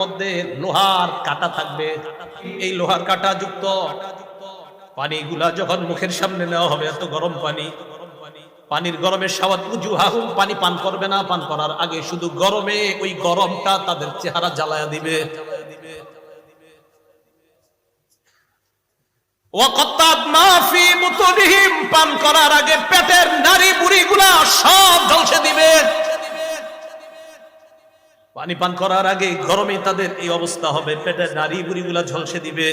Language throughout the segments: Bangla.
মধ্যে লোহার কাঁটা থাকবে। এই লোহার কাঁটা যুক্ত পানিগুলা যখন মুখের সামনে নেওয়া হবে, এত গরম পানি, পানির গরমের সাওয়াত উজুহাহুম, পানি পান করবে না, পান করার আগে শুধু গরমে ওই গরমটা তাদের চেহারা জ্বালায়া দিবে। ওয়াকাত্তাবনা ফি বুতুনিহিম, পান করার আগে পেটের নাড়ি বুড়িগুলা সব ধ্বংসে দিবে। পানি পান করার আগে গরমে তাদের এই অবস্থা হবে, পেটের নাড়ি বুড়িগুলা ঝলসে দিবে।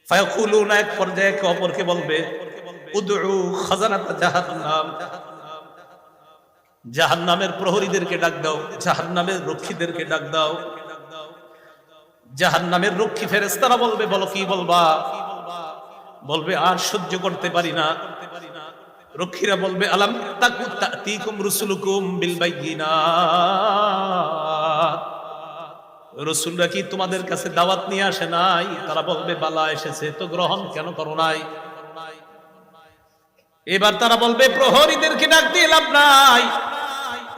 ফায়াকুলুনা, এক পর্যায়ে একে অপরকে বলবে, উদউ খাজানাতা জাহান্নাম, জাহান্নামের প্রহরীদেরকে ডাক দাও, জাহান্নামের রক্ষীদেরকে ডাক দাও। জাহান্নামের রক্ষী ফেরেশতারা বলবে, বলো কি বলবা? বলবে আর সহ্য করতে পারি না। রক্ষীরা বলবে, আলাম তাকু তাতিকুম রুসুলুকুম বিল বাইয়িনাত, রাসূলরা কি তোমাদের কাছে দাওয়াত নিয়ে আসে নাই? তারা বলবে, বালা এসেছে, তো গ্রহণ কেন করো নাই? এবার তারা বলবে, প্রহরীদেরকে ডাক দিয়ে লাভ নাই,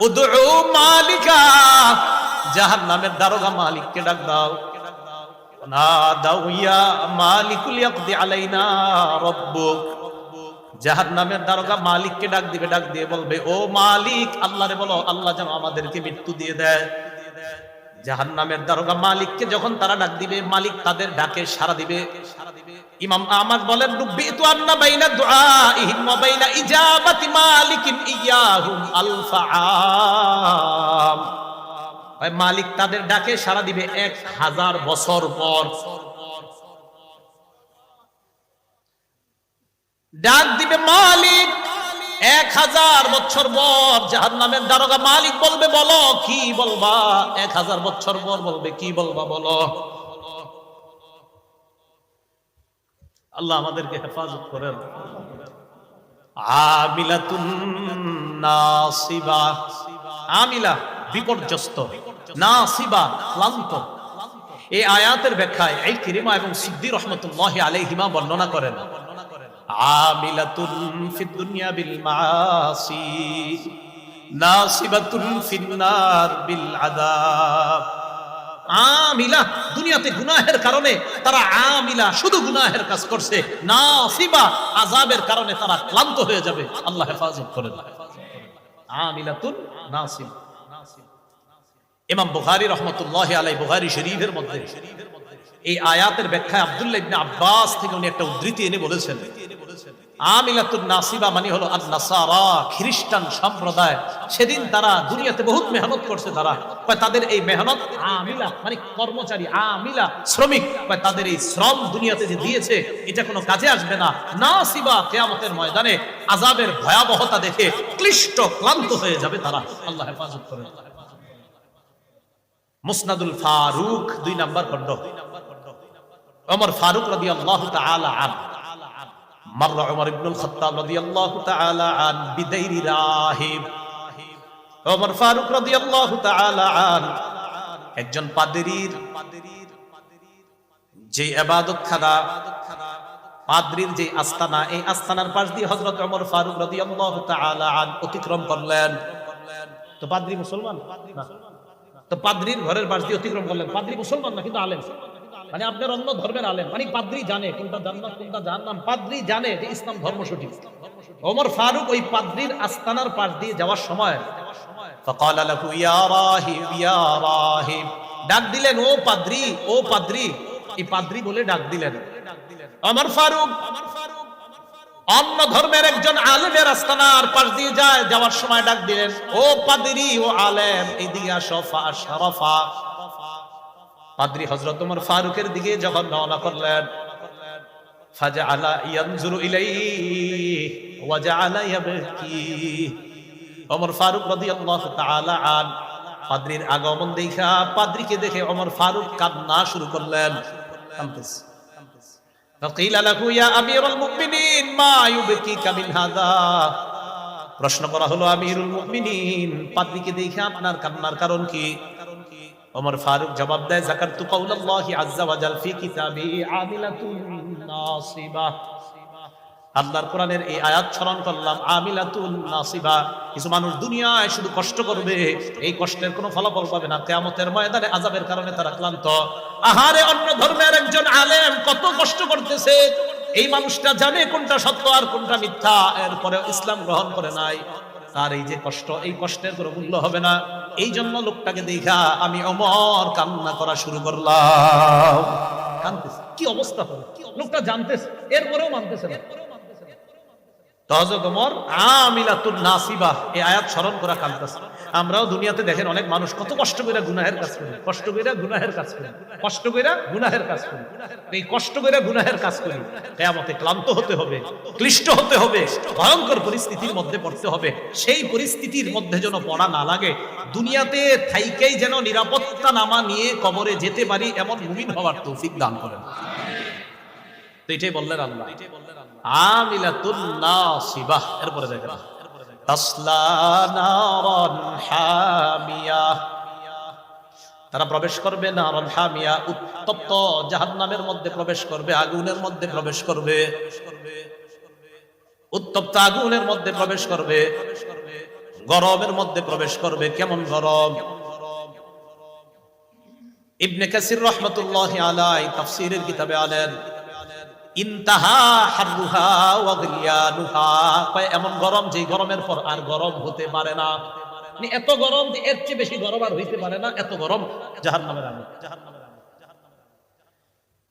উদউ মালিকা, জাহান্নামের দারোগা মালিককে ডাক দাও। না দাও, ইয়া মালিকুল ইয়াকদি আলাইনা রাব্বুক, জাহান্নামের দারোগা মালিককে ডাক দিবে, ডাক দিয়ে বলবে, ও মালিক, আল্লাহরে বলো আল্লাহ যেন আমাদেরকে মৃত্যু দিয়ে দেয়। জাহান্নামের দারোগা মালিককে যখন তারা ডাক দিবে, মালিক তাদের ডাকে সাড়া দিবে। ইমাম আহমদ বলেন, রুব্বিতু আন্না বাইনা দুআইহিম ওয়া বাইনা ইজাবাতি মালিকিন ইয়াহুম আলফাআম, মালিক তাদের ডাকে সাড়া দিবে 1000 বছর পর। ডাক দিবে মালিক 1000 বছর পর। জাহান্নামের দারোগা মালিক বলবে, বলো কি বলবা? 1000 বছর পর বলবে, কি বলবা বলো। আল্লাহ আমাদেরকে হেফাজত করেন। আমিলাতুন নাসিবা, আমিলা বিপর্যস্ত, নাসিবা ক্লান্ত। এই আয়াতের ব্যাখ্যায় ইকরিমা এবং সিদ্দি রাহমাতুল্লাহি আলাইহিমা বর্ণনা করেন, আমিলাতুন ফিদ দুনিয়া বিল মাআসি নাসিবাতুন ফিন নার বিল আযাব। আমিলা, দুনিয়াতে গুনাহের কারণে তারা আমিলা, শুধু গুনাহের কাজ করছে। নাসিবা, আযাবের কারণে তারা ক্লান্ত হয়ে যাবে। আল্লাহ হেফাজত করেন। আমিলাতুন নাসিবা। ইমাম বুখারী রাহমাতুল্লাহি আলাইহি বুখারী শরীফের মধ্যে এই আয়াতের ব্যাখ্যায় আব্দুল্লাহ ইবনে আব্বাস থেকে উনি একটা উদ্ধৃতি এনে বলেছেন, আমিলাতুন নাসিবা মানে হলো আন-নাসারা, খ্রিস্টান সম্প্রদায়। সেদিন তারা দুনিয়াতে বহুত মেহনত করছে, তারা তাদের এই মেহনত, আমিলা মানে কর্মচারী, আমিলা শ্রমিক, তাদের এই শ্রম দুনিয়াতে যে দিয়েছে এটা কোনো কাজে আসবে না। নাসিবা, কিয়ামতের ময়দানে আযাবের ভয়াবহতা দেখে ক্লিষ্ট ক্লান্ত হয়ে যাবে তারা। আল্লাহ হেফাজত করেন। মুসনাদুল ফারুক 2 নম্বর খণ্ড। ওমর ফারুক রাদিয়াল্লাহু তাআলা আনহু, মাররা ওমর ইবনুল খাত্তাব রাদিয়াল্লাহু তাআলা আন বিদাইরি রাহিব। ওমর ফারুক রাদিয়াল্লাহু তাআলা আন একজন পাদ্রীর যে ইবাদতখানা, পাদ্রীর যে আস্তানা, এই আস্তানার পাশ দিয়ে হযরত ওমর ফারুক রাদিয়াল্লাহু তাআলা আন অতিক্রম করলেন। তো পাদ্রী মুসলমান না, তো পাদ্রীর ঘরের পাশ দিয়ে অতিক্রম করলেন। পাদ্রী মুসলমান না, কিন্তু আলেম, মানে আপনার অন্য ধর্মের আলেম, মানে পাদ্রী জানে কোনটা জান্নাত কোনটা জাহান্নাম, পাদ্রী জানে যে ইসলাম ধর্ম সঠিক। ওমর ফারুক ওই পাদ্রীর আস্তানার পাশ দিয়ে যাওয়ার সময় ফাকালা লাহু ইয়া রাহিব ইয়া রাহিব, ডাক দিলেন, ও পাদ্রী, ও পাদ্রী। এই পাদ্রী বলে ডাক দিলেন। ওমর ফারুক অন্য ধর্মের একজন আলেমের আস্তানার পাশ দিয়ে যায়, যাওয়ার সময় ডাক দিলেন, ও পাদ্রী, ও আলেম, এইদিকে আসো। ফাশরাফা, পাদ্রী হযরত ওমর ফারুকের দিকে যখন রওনা করলেন, ফাজআলা ইয়ানজুরু ইলাইহি ওয়া জাআলা ইয়াবকি। ওমর ফারুক রাদিয়াল্লাহু তাআলা আন পাদ্রীর আগমন দেখা, পাদ্রীকে দেখে ওমর ফারুক কান্না শুরু করলেন। ফাকিলা লাহু ইয়া আমিরুল মুমিনিন মা ইউবকিকা মিন হাযা, প্রশ্ন করা হলো, আমিরুল মুমিনিন, পাদ্রীকে দেখে আপনার কান্নার কারণ কি? ওমর ফারুক জবাব দেয়, যাকারতু কাউলাল্লাহি আযজা ওয়া জাল ফি কিতাবি আমিলাতুন নাসিবা, আল্লাহর কোরআনের এই আয়াত স্মরণ করলাম, আমিলাতুন নাসিবা, কিছু মানুষ দুনিয়ায় শুধু কষ্ট করবে, এই কষ্টের কোনো ফলাফল পাবে না, কিয়ামতের ময়দানে আযাবের কারণে তারা ক্লান্ত। আহারে, অন্য ধর্মের একজন আলেম কত কষ্ট করতেছে, এই মানুষটা জানে কোনটা সত্য আর কোনটা মিথ্যা, এরপরে ইসলাম গ্রহণ করে নাই, তার এই যে কষ্ট, এই কষ্টের কোনো মূল্য হবে না। এই জন্য লোকটাকে দেখা আমি ওমর কান্না করা শুরু করলাম। কাঁদতেছে, কি অবস্থা হবে, লোকটা জানতেছে এরপরেও মানতেছে না। হযরত ওমর আমিলাতুন নাসিবা এই আয়াত স্মরণ করা কাঁদতেছে। আমরাও দুনিয়াতে দেখেন অনেক মানুষ কত কষ্ট করে গুনাহের কাজ করে, কষ্ট করে গুনাহের কাজ করে, কষ্ট করে গুনাহের কাজ করে। এই কষ্ট করে গুনাহের কাজ করি, কিয়ামতে ক্লান্ত হতে হবে, ক্লিষ্ট হতে হবে, ভয়ঙ্কর পরিস্থিতির মধ্যে পড়তে হবে। সেই পরিস্থিতির মধ্যে যেন পড়া না লাগে, দুনিয়াতে থাইকেই যেন নিরাপত্তা নামা নিয়ে কবরে যেতে পারি, এমন মুমিন হওয়ার তৌফিক দান করেন। তো এটাই বললেন আল্লাহ, আমিলাতুন নাসিবাহ। এরপরে দেখেন তাসলা নারান হামিয়া, তারা প্রবেশ করবে নারান হামিয়া, উত্তপ্ত জাহান্নামের মধ্যে প্রবেশ করবে, আগুনের মধ্যে প্রবেশ করবে, উত্তপ্ত আগুনের মধ্যে প্রবেশ করবে, গরমের মধ্যে প্রবেশ করবে। কেমন গরম? ইবনে কাসির রাহমাতুল্লাহি আলাইহি তাফসীরের কিতাবে আনেন, ইনতাহা হারুহা ওয়া গিলিয়ানুহা, এমন গরম যে গরমের পর আর গরম হতে পারে না, মানে এত গরম যে এর চেয়ে বেশি গরম আর হইতে পারে না, এত গরম জাহান্নামের আগুন।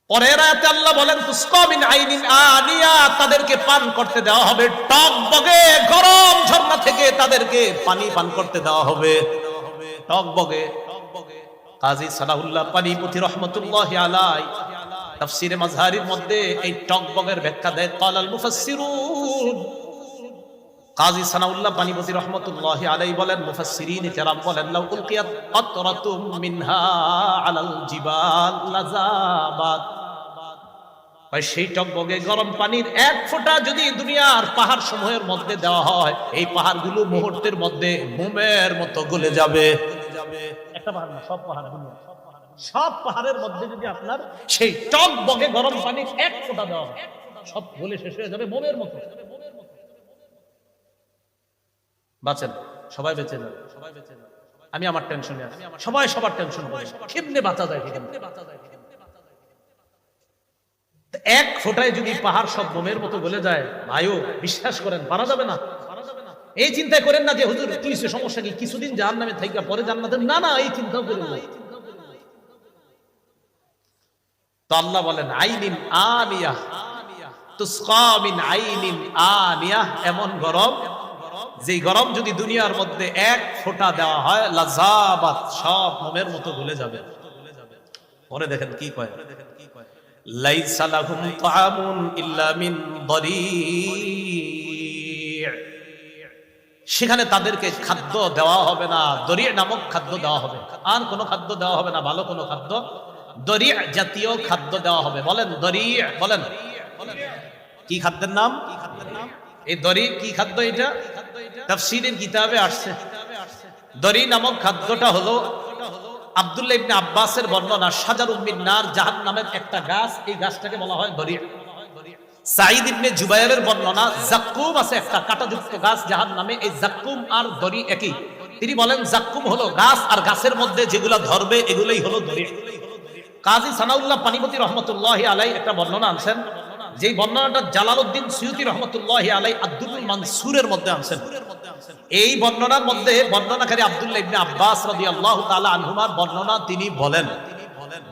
পরের আয়াতে আল্লাহ বলেন তুসকা মিন আইনিন আনিয়া, তাদেরকে পান করতে দেওয়া হবে টকবগে গরম ঝর্ণা থেকে, তাদেরকে পানি পান করতে দেওয়া হবে টকবগে। কাজী সালাহুল্লাহ পানিপতি রাহমাতুল্লাহি আলাইহি তাফসীরে মাজহারির মধ্যে এই টকবগের ব্যাখ্যা দেয়, ক্বালাল মুফাসসিরুন, কাজী সানাউল্লাহ পানিপতি রাহমাতুল্লাহি আলাইহি বলেন, মুফাসসিরিন কেরাম বলেন, লাউ উলকিয়াত কাতরাতুম মিনহা আলাল জিবাল লাযাবাত, সেই টকবগে গরম পানির এক ফোঁটা যদি দুনিয়ার পাহাড় সমূহের মধ্যে দেওয়া হয়, এই পাহাড়গুলো মুহূর্তের মধ্যে মোমের মতো গলে যাবে। একটা পাহাড় না, সব পাহাড়, দুনিয়া সব পাহাড়ের মধ্যে যদি আপনার সেই টকবগে গরম পানি এক ফোঁটা দেওয়া হয়, সব গলে শেষ হয়ে যাবে মোমের মতো। বাঁচেন, সবাই বেঁচে যাবে, আমি আমার টেনশনে আছি, সবাই সবার টেনশন করে কেমনে বাঁচা যায়, কেমনে বাঁচা যায়। এক ফোঁটায় যদি পাহাড় সব মোমের মতো গলে যায়, ভাইও বিশ্বাস করেন পারা যাবে না। এই চিন্তা করেন না যে হুজুর কি সমস্যা, কি কিছুদিন জাহান্নামে থাইকা পরে জান্নাতে, না না, এই চিন্তাও করেন না। তো আল্লাহ বলেন আইনিন আনিয়া, তুসকা মিন আইনিন আনিয়া, এমন গরম যে গরম যদি দুনিয়ার মধ্যে এক ফোঁটা দেওয়া হয়, লাযাবাত, সব মোমের মতো গলে যাবে। পরে দেখেন কি কয়, লাইসা লাহুম তাআমুন ইল্লা মিন দরি', সেখানে তাদেরকে খাদ্য দেওয়া হবে না, দরি' নামক খাদ্য দেওয়া হবে, আর কোনো খাদ্য দেওয়া হবে না, ভালো কোনো খাদ্য, দরি' জাতীয় খাদ্য দেওয়া হবে। বলেন দরি', বলেন কি খাদ্যের নাম? এই দরি' কি খাদ্য? এটা তাফসীরের কিতাবে আসছে। দরি' নামক খাদ্যটা হলো আব্দুল্লাহ ইবনে আব্বাসের বর্ণনা, শাজারুম মিন নার, জাহান্নামের একটা গাছ, এই গাছটাকে বলা হয় দরি'। সাঈদ ইবনে জুবায়েরের বর্ণনা, জাক্কুম আছে একটা কাঁটাযুক্ত গাছ জাহান্নামে, এই জাক্কুম আর দরি একই। তিনি বলেন জাক্কুম হলো গাছ, আর গাছের মধ্যে যেগুলা ধরবে এগুলাই হলো দরি'। কাজী সানাউল্লাহ পানিপতি রহমতুল্লাহি আলাইহি একটা বর্ণনা আনছেন, যেই বর্ণনাটা জালালউদ্দিন সুয়ুতী রহমতুল্লাহি আলাইহি আদ-দুরুল মানসুরের মধ্যে আনছেন। এই বর্ণনার মধ্যে বর্ণনাকারী আব্দুল্লাহ ইবনে আব্বাস রাদিয়াল্লাহু তাআলা আনহুমার বর্ণনা, তিনি বলেন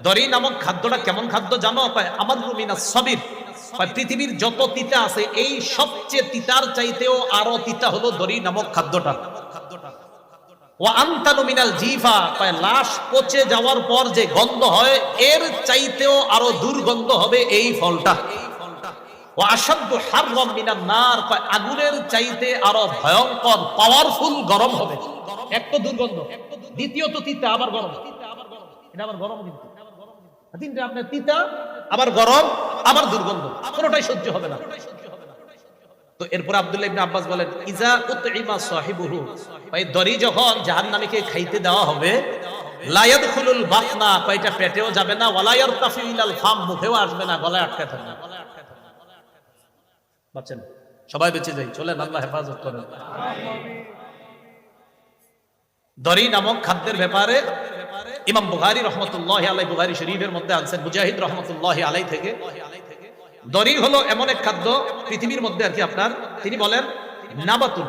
দরি নামক খাদ্যটা কেমন খাদ্য জানো? আমারু মিনাস সাবির, পৃথিবীর যত তিতা আছে এই সবচেয়ে তিতার চাইতেও আরো তিতা হলো দরি নামক খাদ্যটা। ওয়া আনতানু মিনাল জিফা, লাশ পচে যাওয়ার পর যে গন্ধ হয় এর চাইতেও আরো দুর্গন্ধ হবে এই ফলটা। ওয়া আশাদ্দু হাররাম মিনান নার, আগুনের চাইতে আরো ভয়ঙ্কর পাওয়ারফুল গরম হবে। এক তো দুর্গন্ধ, দ্বিতীয়ত তিতা আবার গরম, এটা আবার গরম, কিন্তু তিনটা আপনার তিতা আবার গরম আবার দুর্গন্ধ, কোনোটাই সহ্য হবে না। তো এরপর আব্দুল্লাহ ইবনে আব্বাস বলেন, ইজা উতইমা সাহিবুহু, এই দরি যখন জাহান্নামীকে খাইতে দেওয়া হবে, লা ইয়াদখুলুল বাতনা, এটা পেটেও যাবে না, ওয়ালা ইয়ারতাফি ইলাল ফাম, মুখেও আসবে না, গলায় আটকে থাকবে। বাঁচেন, সবাই বেঁচে যাই, চলেন, আল্লাহ হেফাজত করেন। দরি নামক খাদ্যের ব্যাপারে ইমাম বুখারী রহমতুল্লাহি আলাইহি বুখারী শরীফের মধ্যে আনছেন মুজাহিদ রহমতুল্লাহি আলাইহি থেকে, দরি হলো এমন এক খাদ্য পৃথিবীর মধ্যে আর কি আপনার, তিনি বলেন নাবাতুন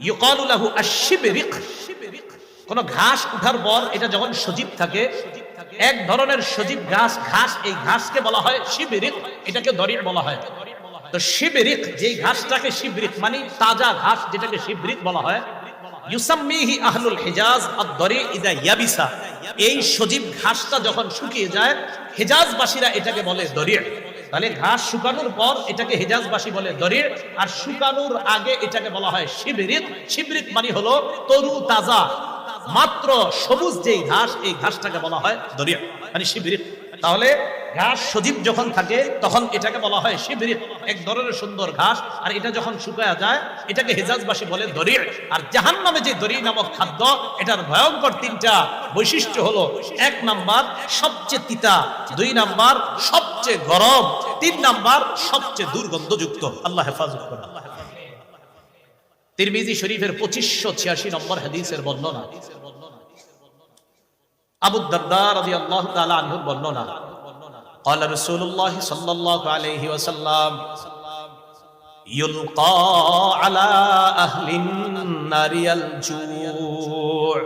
ইউকালু লাহু আশ-শিবরিক, কোন ঘাস উঠার পর এটা যখন সজীব থাকে, এক ধরনের সজীব ঘাস, এই ঘাসকে বলা হয় শিবরিক, এটাকে দরি বলা হয়। তো শিবরিক, যেই ঘাসটাকে শিবরিক মানে তাজা ঘাস, যেটাকে শিবরিক বলা হয়, ইউসাম্মিহি আহলুল হিজাজ আদ-দরি ইদা ইয়াবিসা, এই সজীব ঘাসটা যখন শুকিয়ে যায় হিজাজবাসীরা এটাকে বলে দরি। তাহলে ঘাস শুকানোর পর এটাকে হিজাজবাসী বলে দরি, আর শুকানোর আগে এটাকে বলা হয় শিবরিক। শিবরিক মানে হলো তরু তাজা মাত্র সবুজ যেই ঘাস, এই ঘাসটাকে বলা হয় দরি মানে শিবরিক। তাহলে ঘাস সজীব যখন থাকে তখন এটাকে বলা হয় শিবরিক, এক ধরনের সুন্দর ঘাস, আর এটা যখন শুকায়া যায় এটাকে হিজাজবাসী বলে দরি। আর জাহান্নামে যে দরি নামক খাদ্য, এটার ভয়ঙ্কর তিনটা বৈশিষ্ট্য হলো, 1 নাম্বার সবচেয়ে তিতা, 2 নাম্বার সবচেয়ে গরম, 3 নাম্বার সবচেয়ে দুর্গন্ধযুক্ত। আল্লাহ হেফাজত করেন। তিরমিজি শরীফের 2586 নম্বর হাদিসের বর্ণনা, আবু দারদা রাদিয়াল্লাহু তাআলা আনহুর বর্ণনা, قال رسول الله صلى الله عليه وسلم يلقى على أهل النار الجوع।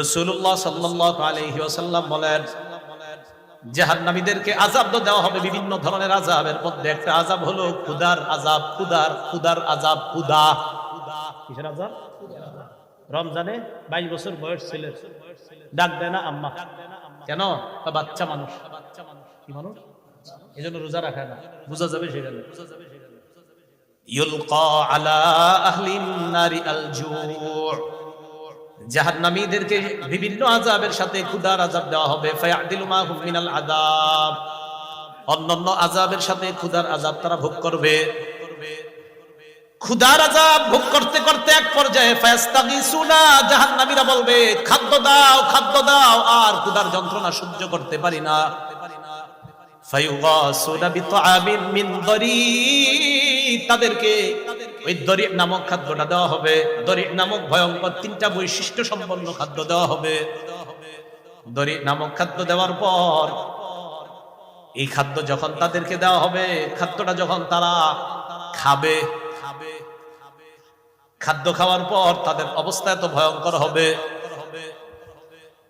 রাসূলুল্লাহ সাল্লাল্লাহু আলাইহি ওয়াসাল্লাম বলেন, জাহান্নামীদেরকে আযাব দেওয়া হবে বিভিন্ন ধরনের আযাবের মধ্যে একটা আযাব হলো ক্ষুধার আযাব। ক্ষুধার আযাব, ক্ষুধা কিসের আযাব? রমজানে 22 বছর বয়স ছেলে ডাক দেয় না আম্মা, কেন? বাচ্চা মানুষ, কি মানুষ, এজন্য রোজা রাখে না, বুঝা যাবে সেটা। ইউলকা আলা আহলিন নারি আল জু', জাহান্নামীদেরকে বিভিন্ন আযাবের সাথে ক্ষুধার আযাব দেওয়া হবে। ফায়াদিলু মা হুম মিনাল আযাব, অন্যান্য আযাবের সাথে ক্ষুধার আযাব তারা ভোগ করবে। ক্ষুধার আযাব ভোগ করতে করতে এক পর্যায়ে ফায়াস্তাগিসুনা, জাহান্নামীরা বলবে খাদ্য দাও, খাদ্য দাও, আর ক্ষুধার যন্ত্রণা সহ্য করতে পারি না। ফায়ুগাসুনা বিতআমিন মিন দরি, তাদেরকে ওই দরি নামক খাদ্যটা দেওয়া হবে। দরি নামক ভয়ঙ্কর 3টা বৈশিষ্ট্য সম্পন্ন খাদ্য দেওয়া হবে। দরি নামক খাদ্য দেওয়ার পর এই খাদ্য যখন তাদেরকে দেওয়া হবে, খাদ্যটা যখন তারা খাবে, খাদ্য খাওয়ার পর তাদের অবস্থা এত ভয়ঙ্কর হবে,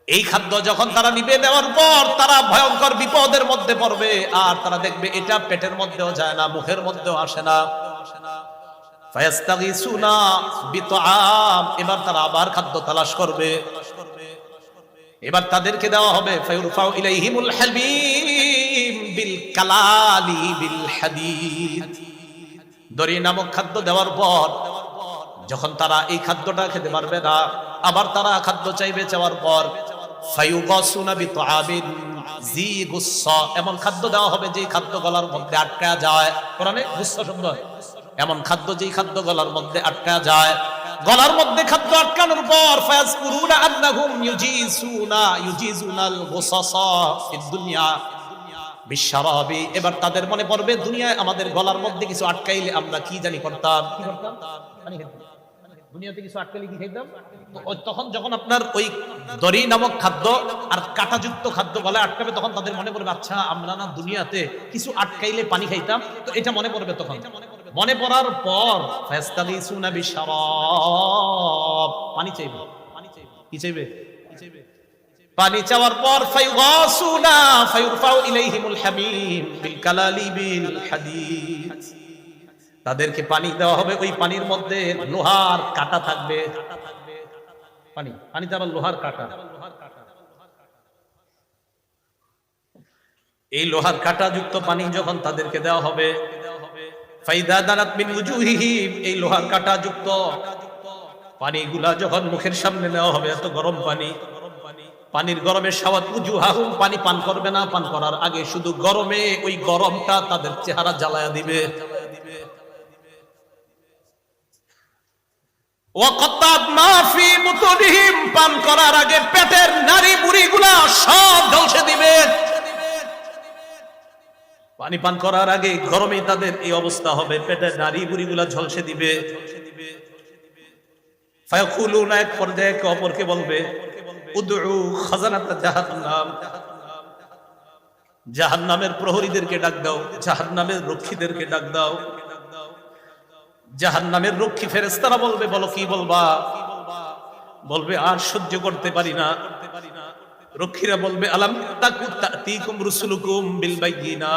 এই খাদ্য যখন তারা নিবে নেওয়ার পর তারা ভয়ঙ্কর বিপদের মধ্যে পড়বে। আর তারা দেখবে এটা পেটের মধ্যেও যায় না, মুখের মধ্যেও আসে না। ফায়াস্তাগিসুনা বিতআম, এবার তারা আবার খাদ্য তালাশ করবে। এবার তাদেরকে দেওয়া হবে ফায়ুরফাউ ইলাইহিমুল হাবিব বিল কালালি বিল হাদিদ। দরি নামক খাদ্য দেওয়ার পর যখন তারা এই খাদ্যটা খেতে পারবে না, আবার তারা খাদ্য চাইবে, চাওয়ার পর ফায়ুগাসুনা বিতআবিন জি গুসসা, এমন খাদ্য দেওয়া হবে যে খাদ্য গলার মধ্যে আটকা যায়। কোরআনে গুসসা শব্দ, এমন খাদ্য যেই খাদ্য গলার মধ্যে আটকা যায়। গলার মধ্যে খাদ্য আটকানোর পর ফায়াজকুরুনা আন্নাহুম ইউজিজুনাল গুসাসা ফিদ দুনিয়া বিশরাবি, এবার তাদের মনে পড়বে দুনিয়ায় আমাদের গলার মধ্যে কিছু আটকাইলে আমরা কি জানি করতাম, কি করতাম? পানি খেতাম। দুনিয়াতে কিছু আটকাইলে কি খেতাম? তখন যখন আপনার ওই দরি নামক খাদ্য আর কাঁটাযুক্ত খাদ্য গলায় আটকাবে, তখন তাদের মনে পড়বে আচ্ছা আমরা না দুনিয়াতে কিছু আটকাইলে পানি খাইতাম, তো এটা মনে পড়বে। তখন মনে পড়ার পর ফায়াস্তাগিসুনা বিশরাব, পানি চাইবে। কি চাইবে? পানি চাওয়ার পর ফায়ুগাসুনা ফায়ুরফাউ ইলাইহিমুল হামিম বিল কালালি বিল হাদিদ, তাদেরকে পানি দেওয়া হবে, ওই পানির মধ্যে লোহার কাঁটা থাকবে। পানিতে আবার লোহার কাঁটা, এই লোহার কাঁটা যুক্ত পানি যখন তাদেরকে দেওয়া হবে, ফাইদা দানাত মিন উজুহিহিম, এই লোহার কাঁটা যুক্ত পানিগুলা যখন মুখের সামনে নেওয়া হবে, এত গরম পানি, পানির গরমে সাওয়াত উজুহাহুম, পানি পান করবে না, পান করার আগে শুধু গরমে ওই গরমটা তাদের চেহারা জ্বালায়া দিবে। ওয়াকাতাত মা ফি বুতুনিহিম, পান করার আগে পেটের নারী বুড়িগুলা সব ধ্বংসে দিবে। পানি পান করার আগে গরমে তাদের এই অবস্থা হবে, পেটের নাড়ি বুড়িগুলা ঝলসে দিবে। ফায়াকুলুনা, এক পর্যায়ে একে অপরকে বলবে, উদউ খাজানাত জাহান্নাম, জাহান্নামের প্রহরীদেরকে ডাক দাও, জাহান্নামের রক্ষীদেরকে ডাক দাও। জাহান্নামের রক্ষী ফেরেশতারা বলবে, বলো কি বলবা? বলবে আর সহ্য করতে পারি না। রক্ষীরা বলবে, আলাম তাকু তাতিকুম রুসুলুকুম বিল বাইয়িনাত,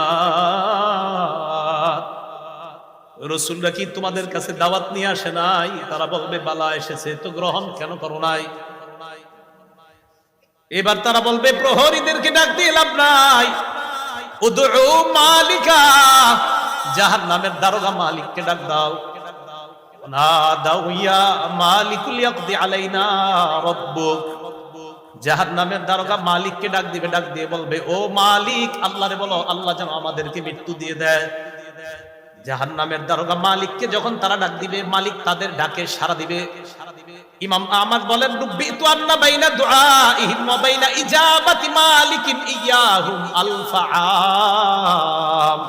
রাসূলরা কি তোমাদের কাছে দাওয়াত নিয়ে আসে নাই? তারা বলবে, বালা এসেছে, তো গ্রহণ কেন করো নাই? এবার তারা বলবে, প্রহরীদেরকে ডাক দিয়ে লাভ নাই, উদউ মালিকা, জাহান্নামের দারোগা মালিককে ডাক দাও। না দাও, ইয়া মালিকুল ইয়াকদি আলাইনা রাব্বুক, জাহান্নামের দারোগা মালিককে ডাক দিবে, ডাক দিয়ে বলবে, ও মালিক, আল্লাহরে বলো আল্লাহ যেন আমাদেরকে মৃত্যু দিয়ে দেয়। জাহান্নামের দারোগা মালিককে যখন তারা ডাক দিবে, মালিক তাদের ডাকে সাড়া দিবে। ইমাম আহমদ বলেন, রুব্বিতু আন্না বাইনা দুআইহিম ওয়া বাইনা ইজাবাতি মালিকিন ইয়াহুম আলফা আম,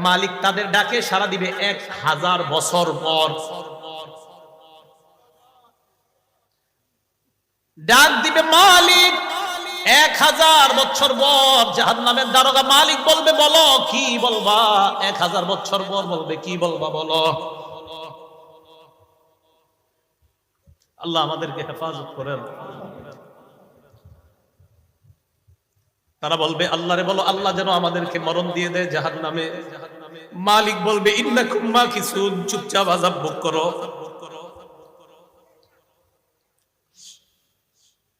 মালিক তাদের ডাকে সাড়া দিবে 1000 বছর পর। ডাক দিবে মালিক 1000 বছর পর। জাহান্নামের দারোগা মালিক বলবে, বলো কি বলবা? 1000 বছর পর বলবে, কি বলবা বলো। আল্লাহ আমাদেরকে হেফাজত করেন। তারা বলবে, আল্লাহরে বলো আল্লাহ যেন আমাদেরকে মরণ দিয়ে দেয় জাহান্নামে। মালিক বলবে, ইন্নাকুম মাকিসুন, চুপচাপ আযাব ভোগ করো।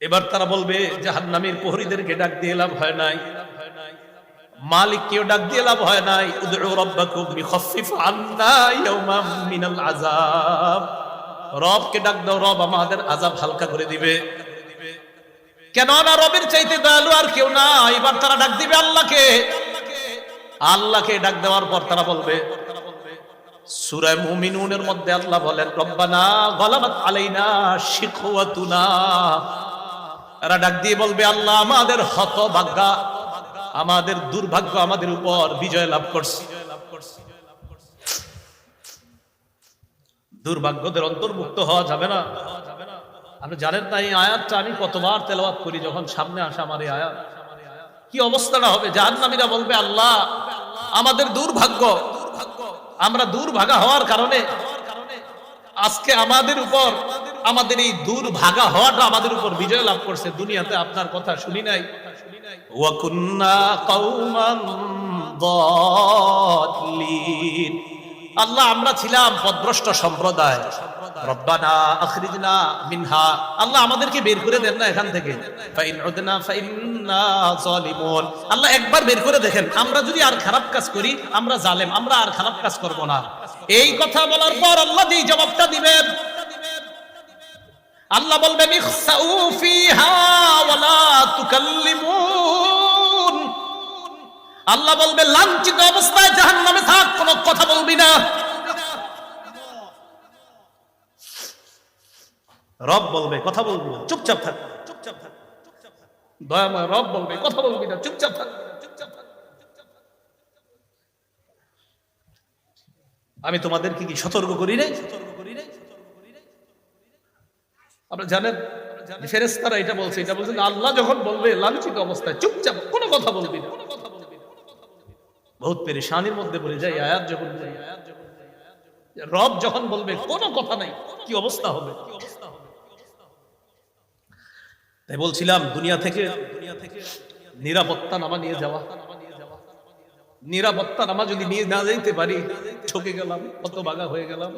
এবার তারা বলবে, জাহান্নামের প্রহরীদেরকে ডাক দিয়ে লাভ হয় নাই, মালিককেও ডাক দিয়ে লাভ হয় নাই। উদউ রাব্বাকুম ইখাফফিফ আন্না ইয়াওমান মিনাল আযাব, রবকে ডাক দাও, রব আমাদের আযাব হালকা করে দিবে। কেননা রবের চাইতে দয়ালু আর কেউ না। এবার তারা ডাক দিবে আল্লাহকে। আল্লাহকে ডাক দেওয়ার পর তারা বলবে, সূরা মুমিনুনের মধ্যে আল্লাহ বলেন, রব্বানা গালাবাত আলাইনা শিকওয়াতুনা, এরা ডাক দিয়ে বলবে, আল্লাহ আমাদের হতভাগ্য, আমাদের দুর্ভাগ্য আমাদের উপর বিজয় লাভ করছে। দুর্ভাগ্যদের অন্তর্ভুক্ত হওয়া যাবে না। আপনি জানেন না এই আয়াতটা আমি কতবার তেলাওয়াত করি, যখন সামনে আসে আমার এই আয়াত, কি অবস্থাটা হবে। জাহান্নামীরা বলবে, আল্লাহ আমাদের দুর্ভাগ্য, আমরা দুর্ভাগা হওয়ার কারণে আজকে আমাদের উপর, আমাদের এই দুর্ভাগা হওয়াটা আমাদের উপর বিজয় লাভ করছে। দুনিয়াতে আপনার কথা শুনি নাই। ওয়া কুন্না কওমান দাল্লিন, আল্লাহ আমরা ছিলাম পথভ্রষ্ট সম্প্রদায়। রব্বানা আখরিজনা মিনহা, আল্লাহ আমাদেরকে বের করে দেন না এখান থেকে। ফাইন উদনা ফাইন্না যালিমুন, আল্লাহ একবার বের করে দেখেন, আমরা যদি আর খারাপ কাজ করি, আমরা জালেম, আমরা আর খারাপ কাজ করব না। এই কথা বলার পর আল্লাহ যেই জবাবটা দিবেন, আল্লাহ বলবেন, ইখসাউ ফিহা ওয়ালা তুকাল্লিমুন, আল্লাহ বলবে লাঞ্ছিত অবস্থায় জাহান্নামে থাক, কোনো কথা বলবি না। রব বলবে, কথা বলবি না, চুপচাপ থাক, চুপচাপ থাক। দয়াময় রব বলবে, কথা বলবি না, চুপচাপ থাক, চুপচাপ থাক। আমি তোমাদেরকে কি সতর্ক করি নাই? আপনারা জানেন ফেরেশতারা এটা বলছে, এটা বলছেন আল্লাহ যখন বলবে লাঞ্ছিত অবস্থায় চুপচাপ, কোনো কথা বলবি না। বহুত পেরেশানির মধ্যে পড়ে যায় আয়াত যখন, রব যখন বলবে কোনো কথা নাই, কি অবস্থা হবে। তাই বলছিলাম দুনিয়া থেকে নিরাপত্তা নামা নিয়ে যাওয়া, নিরাপত্তা নামা যদি নিয়ে না যাইতে পারি, ঠকে গেলাম, হতভাগা হয়ে গেলাম।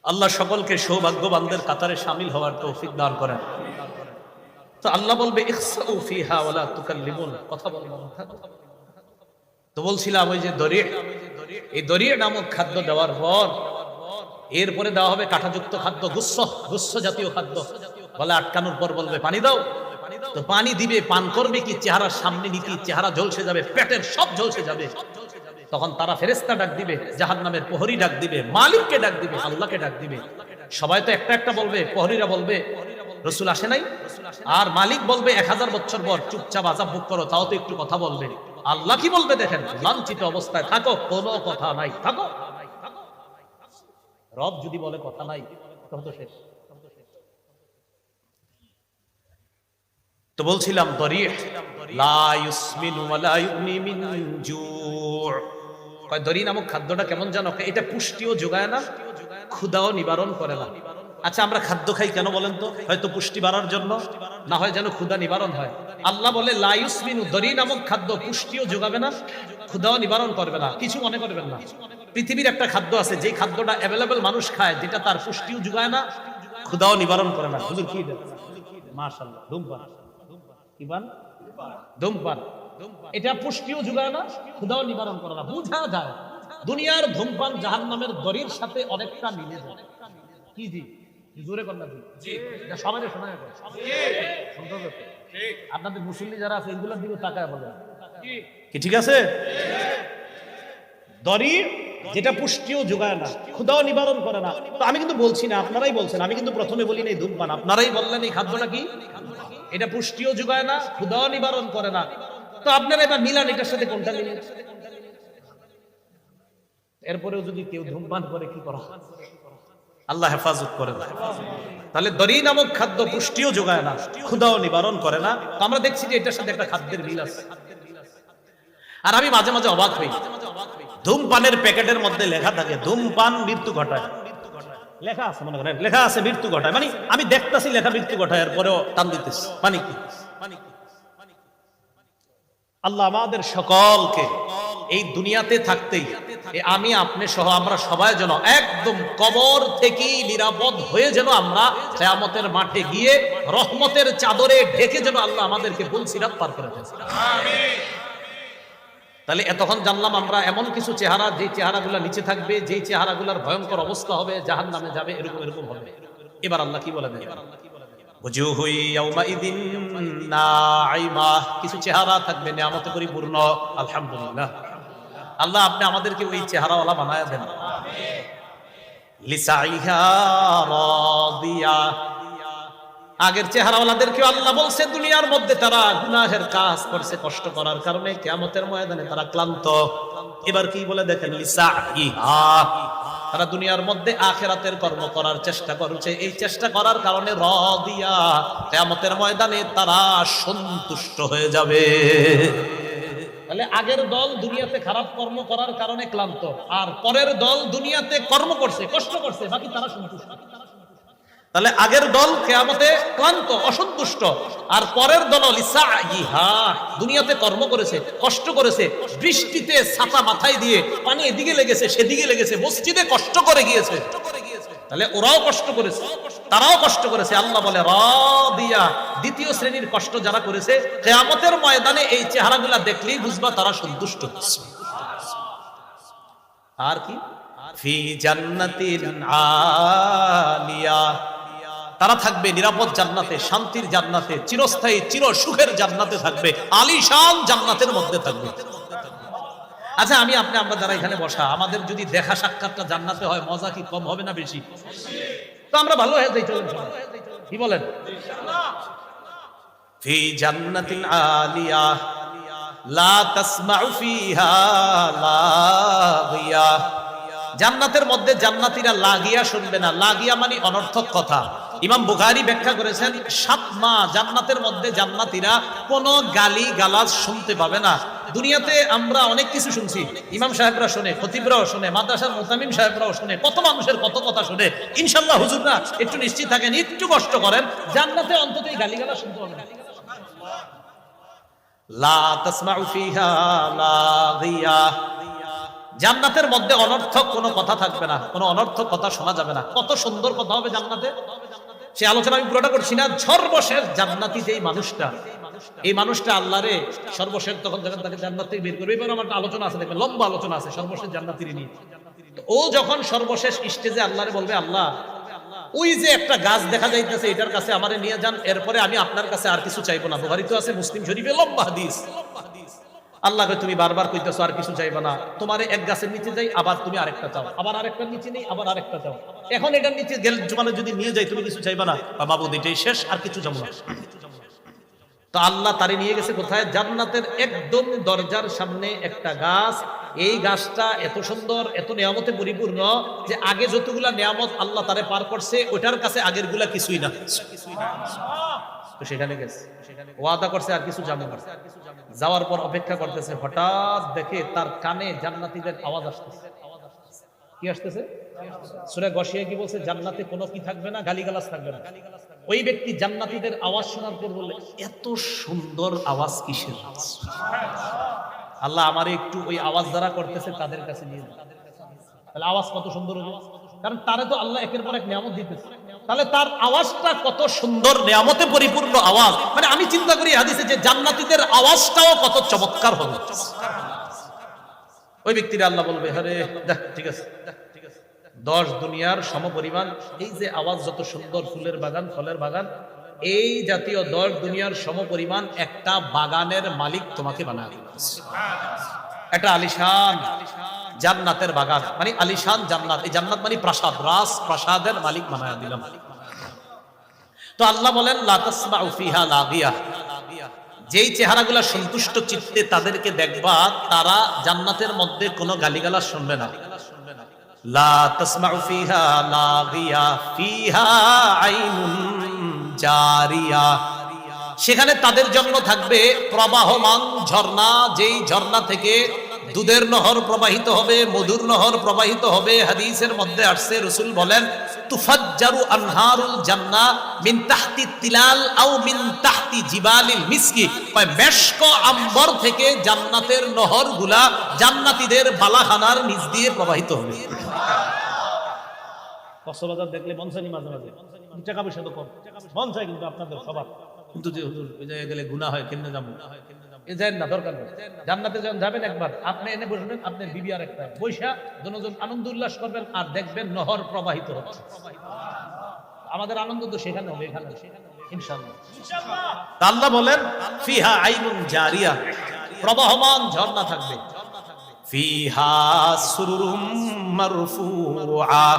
আল্লাহ সকলকে সৌভাগ্যবানদের কাতারে শামিল হওয়ার তৌফিক দান করেন। তো আল্লাহ বলবে, ইখসাউ ফিহা ওয়ালা তুকাল্লিমুন, কথা বলবেন না। তো বলছিলাম ওই যে দরিয়ে, এই দরিয়ে নামক খাদ্য দেওয়ার পর এরপরে দেওয়া হবে কাঁটাযুক্ত খাদ্য, গুচ্ছ জাতীয় খাদ্য। বলে আটকানোর পর বলবে পানি দাও, তো পানি দিবে, পান করবে কি, চেহারার সামনে নিতে চেহারা ঝলসে যাবে, পেটের সব ঝলসে যাবে। তখন তারা ফেরেশতা ডাক দিবে, জাহান্নামের প্রহরী ডাক দিবে, মালিককে ডাক দিবে, আল্লাহকে ডাক দিবে। সবাই তো একটা একটা বলবে, প্রহরীরা বলবে রাসূল আসে নাই, আর মালিক বলবে 1000 বছর পর চুপচাপ আযাব ভোগ করো, তাও তো একটু কথা বলবে। আল্লাহ কি বলবে দেখেন, লাঞ্ছিত অবস্থায় থাকো, কোনো কথা নাই, থাকো। রব যদি বলে কথা নাই, তখন তো শেষ। তো বলছিলাম দরিহ লা ইউসমিনু ওয়া লা ইউগনি মিন জু'। কয় দরি নামক খাদ্যটা কেমন জানো? এটা পুষ্টিও যোগায় না, ক্ষুধাও নিবারণ করে না। আচ্ছা, আমরা খাদ্য খাই কেন বলেন তো? হয়তো পুষ্টি বাড়ার জন্য, না হয় যেন ক্ষুধা নিবারণ হয়। আল্লাহ বলে লা ইউসমিনু, দরি নামক খাদ্য পুষ্টিও যোগাবে না, ক্ষুধাও নিবারণ করবে না। কিছু মনে করবেন না, পৃথিবীর একটা খাদ্য আছে যে খাদ্যটা অ্যাভেলেবল মানুষ খায়, যেটা তার পুষ্টিও যোগায় না, ক্ষুধাও নিবারণ করে না। হুজুর কি দেন? মাশাআল্লাহ, ধূমপান। কি পান? ধূমপান। এটা পুষ্টিও যোগায় না, ক্ষুধাও নিবারণ করে না। বুঝা যায় দুনিয়ার ধূমপান জাহান্নামের দড়ির সাথে অনেকটা মিলে যায়। কি জি? জোরে কর না জি। এটা সবাই শোনা যায়। ঠিক। আপনাদের মুসল্লি যারা আছে এগুলোর দিকে তাকায় বলেন কি ঠিক আছে? দড়ি যেটা পুষ্টিও যোগায় না, ক্ষুধাও নিবারণ করে না। তো আমি কিন্তু বলছি না, আপনারাই বলছেন। আমি কিন্তু প্রথমে বলি না ধূমপান, আপনারাই বললেন এই খাদ্যটা কি? এটা পুষ্টিও যোগায় না, ক্ষুধাও নিবারণ করে না। তো আপনারা এবার মিলান এটার সাথে কোনটা মিলেন? এরপরেও যদি কেউ ধূমপান করে কি করা? আল্লাহ হেফাজত করে না। তাহলে দরি নামক খাদ্য পুষ্টিও যোগায় না, ক্ষুধাও নিবারণ করে না। তো আমরা দেখছি যে এটার সাথে একটা খাদ্যের মিল আছে। আর আমি মাঝে মাঝে অবাক হই, ধূমপানের প্যাকেটের মধ্যে লেখা থাকে ধূমপান মৃত্যু ঘটায়। লেখা আছে, মনে করেন লেখা আছে মৃত্যু ঘটায়, মানে আমি দেখতেছি লেখা মৃত্যু ঘটায়, এরপরেও টান দিতেছি। মানে কি? আল্লাহ আমাদের সকলকে এই দুনিয়াতে থাকতেই, আমি আপনি সহ আমরা সবাই যেন একদম কবর থেকে নিরাপদ হয়ে যেন আমরা কিয়ামতের মাঠে গিয়ে রহমতের চাদরে ঢেকে যেন আল্লাহ আমাদেরকে পুলসিরাত পার করে দেন। আমিন। তাহলে এতক্ষণ জানলাম আমরা এমন কিছু চেহারা, যে চেহারাগুলো নিচে থাকবে, যে চেহারাগুলোর ভয়ঙ্কর অবস্থা হবে, জাহান্নামে যাবে, এরকম এরকম হবে। এবার আল্লাহ কি বলে দেন? কিছু চেহারা থাকবে নিয়ামতে পরিপূর্ণ। আলহামদুলিল্লাহ, আল্লাহ আপনি আমাদেরকে ওই চেহারাওয়ালা বানায় দেন। লিসাইহা রাদিয়া, আগের চেহারাওয়ালাদেরকে আল্লাহ বলছে দুনিয়ার মধ্যে তারা গুনাহের কাজ করছে, কষ্ট করার কারণে কিয়ামতের ময়দানে তারা ক্লান্ত। এবার কি বলে দেখেন, লিসাইহা, তারা দুনিয়ার মধ্যে আখিরাতের কর্ম করার চেষ্টা করছে, এই চেষ্টা করার কারণে রাদিয়া, কিয়ামতের ময়দানে তারা সন্তুষ্ট হয়ে যাবে। তাহলে আগের দল দুনিয়াতে খারাপ কর্ম করার কারণে ক্লান্ত, আর পরের দল দুনিয়াতে কর্ম করছে, কষ্ট করছে, বাকি তারা সন্তুষ্ট। তাহলে আগের দল কিয়ামতে ক্লান্ত, অসন্তুষ্ট, আর পরের দল লিসাইহা, দুনিয়াতে কর্ম করেছে, কষ্ট করেছে, বৃষ্টিতে ছাতা মাথায় দিয়ে পানি এদিকে লেগেছে সেদিকে লেগেছে, মসজিদে কষ্ট করে গিয়েছে। তাহলে ওরাও কষ্ট করেছে, তারাও কষ্ট করেছে। আল্লাহ বলে রাদিয়া, দ্বিতীয় শ্রেণীর কষ্ট যারা করেছে, কিয়ামতের ময়দানে এই চেহারাগুলা দেখলেই বুঝবা তারা সন্তুষ্ট হচ্ছে। আর কি? ফি জান্নাতিন আলিয়া, তারা থাকবে নিরাপদ জান্নাতে, শান্তির জান্নাতে, চিরস্থায়ী চির সুখের জান্নাতে থাকবে, আলিশান জান্নাতের মধ্যে থাকবে। আচ্ছা, আমরা যারা এখানে বসা, আমাদের যদি দেখা সাক্ষাৎটা জান্নাতে হয়, মজা কি কম হবে না বেশি? তো আমরা ভালো হয়ে যাই, চলেন সবাই, কি বলেন? ফি জান্নাতিন আলিয়া লা তাসমাউ ফিহা লাগিয়া, জান্নাতের মধ্যে জান্নাতীরা লাগিয়া শুনবে না। লাগিয়া মানে অনর্থক কথা। ইমাম বুখারী ব্যাখ্যা করেছেন 7 মাস জান্নাতের মধ্যে জান্নাতীরা কোনো গালি গালাজ শুনতে পাবে না। দুনিয়াতে আমরা অনেক কিছু শুনছি, ইমাম সাহেবরা শুনে, খতিবরাও শুনে, মাদ্রাসার মুতামিম সাহেবরাও শুনে, কত মানুষের কত কথা শুনে। ইনশাআল্লাহ হুজুর না, একটু নিশ্চিত থাকেন, একটু কষ্ট করেন, জান্নাতে অন্তত এই গালি গালাজ শুনতে পাবেন। লা তাসমাউ ফিহা লাগিয়া, জান্নাতের মধ্যে অনর্থক কোনো কথা থাকবে না, কোনো অনর্থক কথা শোনা যাবে না। কত সুন্দর কথা হবে জান্নাতে, সে আলোচনা আমি পুরোটা করছি না। সর্বশেষ জান্নাতি যেই মানুষটা, এই মানুষটা আল্লাহরে সর্বশেষ তখন যখন তাকে জান্নাত থেকে বের করবে, এবার আমার আলোচনা আছে, দেখবেন লম্বা আলোচনা আছে সর্বশেষ জান্নাতির নিয়ে। ও যখন সর্বশেষ স্টেজে আল্লাহরে বলবে, আল্লাহ ওই যে একটা গাছ দেখা যাইতেছে, এটার কাছে আমারে নিয়ে যান, এরপরে আমি আপনার কাছে আর কিছু চাইবো না। বুখারী তো আছে, মুসলিম শরীফে লম্বা হাদিস। আল্লাহকে তুমি বারবার কইতেছো আর কিছু চাইবা না, তোমারে এক গাছের নিচে যাই, আবার তুমি আরেকটা চাও, আবার আরেকটার নিচে নেই, আবার আরেকটা চাও, এখন এটার নিচে গেল জমানে যদি নিয়ে যাই, তুমি কিছু চাইবা না, মাবুদ এটাই শেষ, আর কিছু চাবো না। তো আল্লাহ তারে নিয়ে গেছে কোথায়? জান্নাতের একদম দরজার সামনে একটা গাছ। এই গাছটা এত সুন্দর, এত নিয়ামতে পরিপূর্ণ যে আগে যতগুলা নিয়ামত আল্লাহ তারে পার করছে ওটার কাছে আগের গুলা কিছুই না। তো সেখানে গেছে, ওয়াদা করছে আর কিছু যাবো না। যাওয়ার পর অপেক্ষা করতেছে, হঠাৎ দেখে তার কানে জান্নাতীদের আওয়াজ আসতেছে। কি আসতেছে? সূরা গশিয়া কি বলছে? জান্নাতে কোনো কি থাকবে না, গালিগালাজ থাকবে না। ওই ব্যক্তি জান্নাতীদের আওয়াজ শোনার পর বললে, এত সুন্দর আওয়াজ কিসের? আল্লাহ আমারে একটু ওই আওয়াজ যারা করতেছে তাদের কাছে নিয়ে যান। তাহলে আওয়াজ কত সুন্দর হবে, কারণ তারে তো আল্লাহ একের পর এক নিয়ামত দিতেছে। তাহলে তার আওয়াজটা কত সুন্দর, নিয়ামতে পরিপূর্ণ আওয়াজ। মানে আমি চিন্তা করি হাদিসে যে জান্নাতীদের আওয়াজটাও কত চমৎকার হবে। ওই ব্যক্তিরা আল্লাহ বলবে, আরে দেখ ঠিক আছে, 10 দুনিয়ার সমপরিমাণ এই যে আওয়াজ, যত সুন্দর ফুলের বাগান, ফলের বাগান, এই জাতীয় 10 দুনিয়ার সমপরিমাণ একটা বাগানের মালিক তোমাকে বানায় দিবে। একটা আলিশান জান্নাতের বাগান, মানে আলিশান জান্নাত। এই জান্নাত মানে প্রাসাদ, রাজ প্রাসাদের মালিক বানায় দিলাম। তো আল্লাহ বলেন, লা তাসমাউ ফিহা লাগিয়া, যেই চেহারাগুলা সন্তুষ্ট চিত্তে তাদেরকে দেখবা, তারা জান্নাতের মধ্যে কোনো গালিগালাজ শুনবে না। লা তাসমাউ ফিহা লাগিয়া ফিহা আইনুন জারিয়া, সেখানে তাদের জন্য থাকবে প্রবাহমান ঝর্ণা, যেই ঝর্ণা থেকে দুধের নহর প্রবাহিত হবে, মধুর নহর প্রবাহিত হবে। হাদিসের মধ্যে আসছে, রাসূল বলেন, তুফাজ্জারু আনহারুল জান্নাহ মিন তাহতি তিলাল আও মিন তাহতি জিবালিল মিসকি, কয় মেশক আম্বর থেকে জান্নাতের নহরগুলা জান্নাতীদের বালাখানার নিচ দিয়ে প্রবাহিত হবে। কক্সবাজার দেখলে মন চাই মাঝে মাঝে, টাকা পয়সা তো কম, মন চাই কিন্তু আপনাদের সবার, কিন্তু যে হুজুর ওই জায়গায় গেলে গুনাহ হয়, কেমনে যাবো? এ যান না, দরকার নেই। জান্নাতে যখন যাবেন একবার আপনি এনে বসবেন, আপনার বিবি আর একটা বৈশা দুজন আনন্দ উল্লাস করবেন, আর দেখবেন নহর প্রবাহিত হচ্ছে। আমাদের আনন্দ তো সেখানে হবে, এখানে ইনশাআল্লাহ। আল্লাহ বলেন, ফিহা আইনুন জারিয়া, প্রবাহমান ঝর্ণা থাকবে। ফিহা সুরুরুম মারফুআ,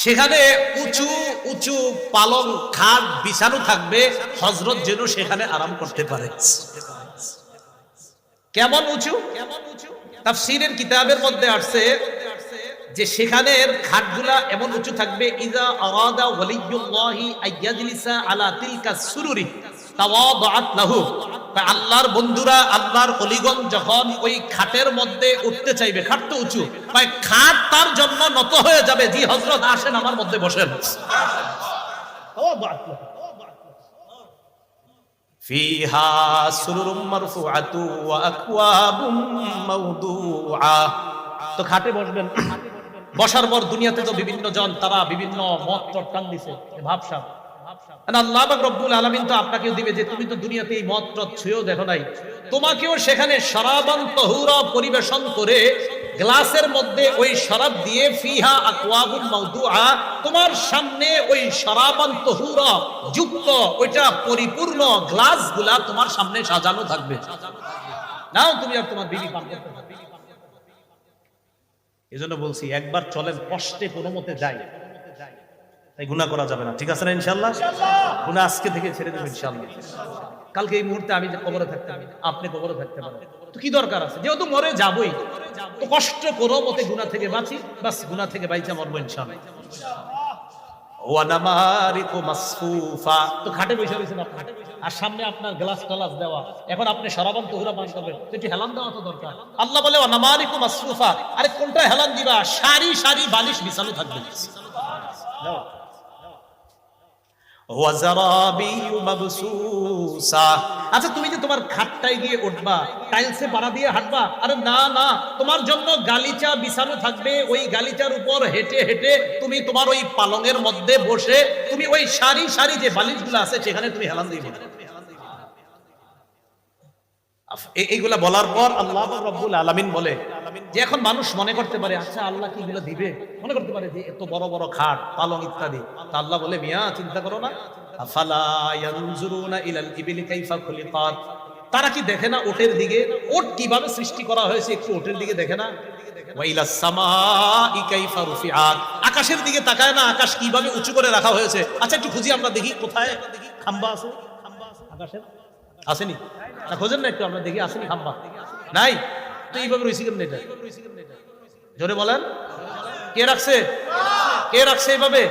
সেখানে উঁচু উঁচু পালং খাট বিছানো থাকবে, হযরত যেন সেখানে আরাম করতে পারে। কেমন উঁচু? তাফসীরের কিতাবের মধ্যে আসছে যে সেখানের খাটগুলা এমন উঁচু থাকবে, ইযা আরাদা ওয়ালিয়ুল্লাহি আইয়াজলিসা আলা তিলকা সুরুরি তাওয়াদাআত লাহু, আল্লাহর বন্ধুরা, আল্লাহর ওলিগণ যখন ওই খাটের মধ্যে উঠতে চাইবে, খাট তো উঁচু, খাট তার জন্য নত হয়ে যাবে, জি হযরত আসেন আমার মধ্যে বসেন। ফিহা সুরুরুম মারফুআতু ওয়া আকওয়াবুম মাওদুআ, তো খাটে বসবেন। বসার পর দুনিয়াতে তো বিভিন্ন জন তারা বিভিন্ন মত টান দিছে, ভাবসাব। আল্লাহ পাক রব্বুল আলামিন তো আপনাকেও দিবে যে তুমি তো দুনিয়াতে এই মদ টদ ছুঁয়েও দেখো নাই, তোমাকেও সেখানে শরাবান তাহুরা পরিবেশন করে গ্লাসের মধ্যে ওই শরাব দিয়ে, ফিহা আকওয়াবুন মাওদুআ, তোমার সামনে ওই শরাবান তাহুরা যুক্ত ওইটা পরিপূর্ণ গ্লাসগুলা তোমার সামনে সাজানো থাকবে। নাও তুমি আর তোমার বিবি পান করতে থাকবে। এজন্য বলছি, একবার চলেন, কষ্টে কোনো মতে যাই, তাই গুনাহ করা যাবে না। ঠিক আছে না? ইনশাআল্লাহ গুনাহ আজকে থেকে ছেড়ে দেব ইনশাআল্লাহ। কালকে এই মুহূর্তে আমি যে কবরে থাকতে পারি, আপনি কবরে থাকতে পারেন, তো কি দরকার আছে? যেহেতু মরে যাবই, তো কষ্ট করো মতে গুনাহ থেকে বাঁচি, বাস গুনাহ থেকে বাইচা মরবো ইনশাআল্লাহ। ওয়া নামারিকু মাসফুফা, তো খাটে বসে রয়েছেন আপনি, আর সামনে আপনার গ্লাস টালাস দেওয়া, এখন আপনি শরাবান তাহুরা পান করবেন, তো একটু হেলান দেওয়া তো দরকার। আল্লাহ বলে, ওয়া নামারিকু মাসফুফা, আরে কোনটা হেলান দিবা? সারি সারি বালিশ বিছানো থাকবে। আচ্ছা, তুমি যে তোমার খাটটায় গিয়ে উঠবা, টাইলসে পাড়া দিয়ে হাঁটবা, আরে না না, তোমার জন্য গালিচা বিছানো থাকবে। ওই গালিচার উপর হেঁটে হেঁটে তুমি তোমার ওই পালঙের মধ্যে বসে তুমি ওই সারি সারি যে বালিশগুলো আছে সেখানে তুমি হেলান দিবে। এইগুলা বলার পর আল্লাহ রাব্বুল আলামিন বলে যে এখন মানুষ মনে করতে পারে, আচ্ছা আল্লাহ কি এগুলো দিবে, মনে করতে পারে যে এত বড় বড় খাট পালং ইত্যাদি। তা আল্লাহ বলে, মিয়া চিন্তা করো না, আফালা ইয়ানজুরুনা ইলাল ইবিলি কাইফা খুলিকাত, তারা কি দেখে না ওটের দিকে, ওট কিভাবে সৃষ্টি করা হয়েছে, একটু ওটের দিকে দেখে না? ওয়া ইলাস সামাই কাইফা রুফিআত, আকাশের দিকে তাকায় না, আকাশ কিভাবে উঁচু করে রাখা হয়েছে? আচ্ছা একটু খুঁজি আমরা, দেখি কোথায় খাম্বা আছে। আকাশের আসেনি না, খোঁজেন না একটু, আমরা দেখি আসেনি খাম্বা নাই তো এইভাবে রয়েছি কেমন এটা? জোরে বলেন, কে রাখছে? কে রাখছে এইভাবে?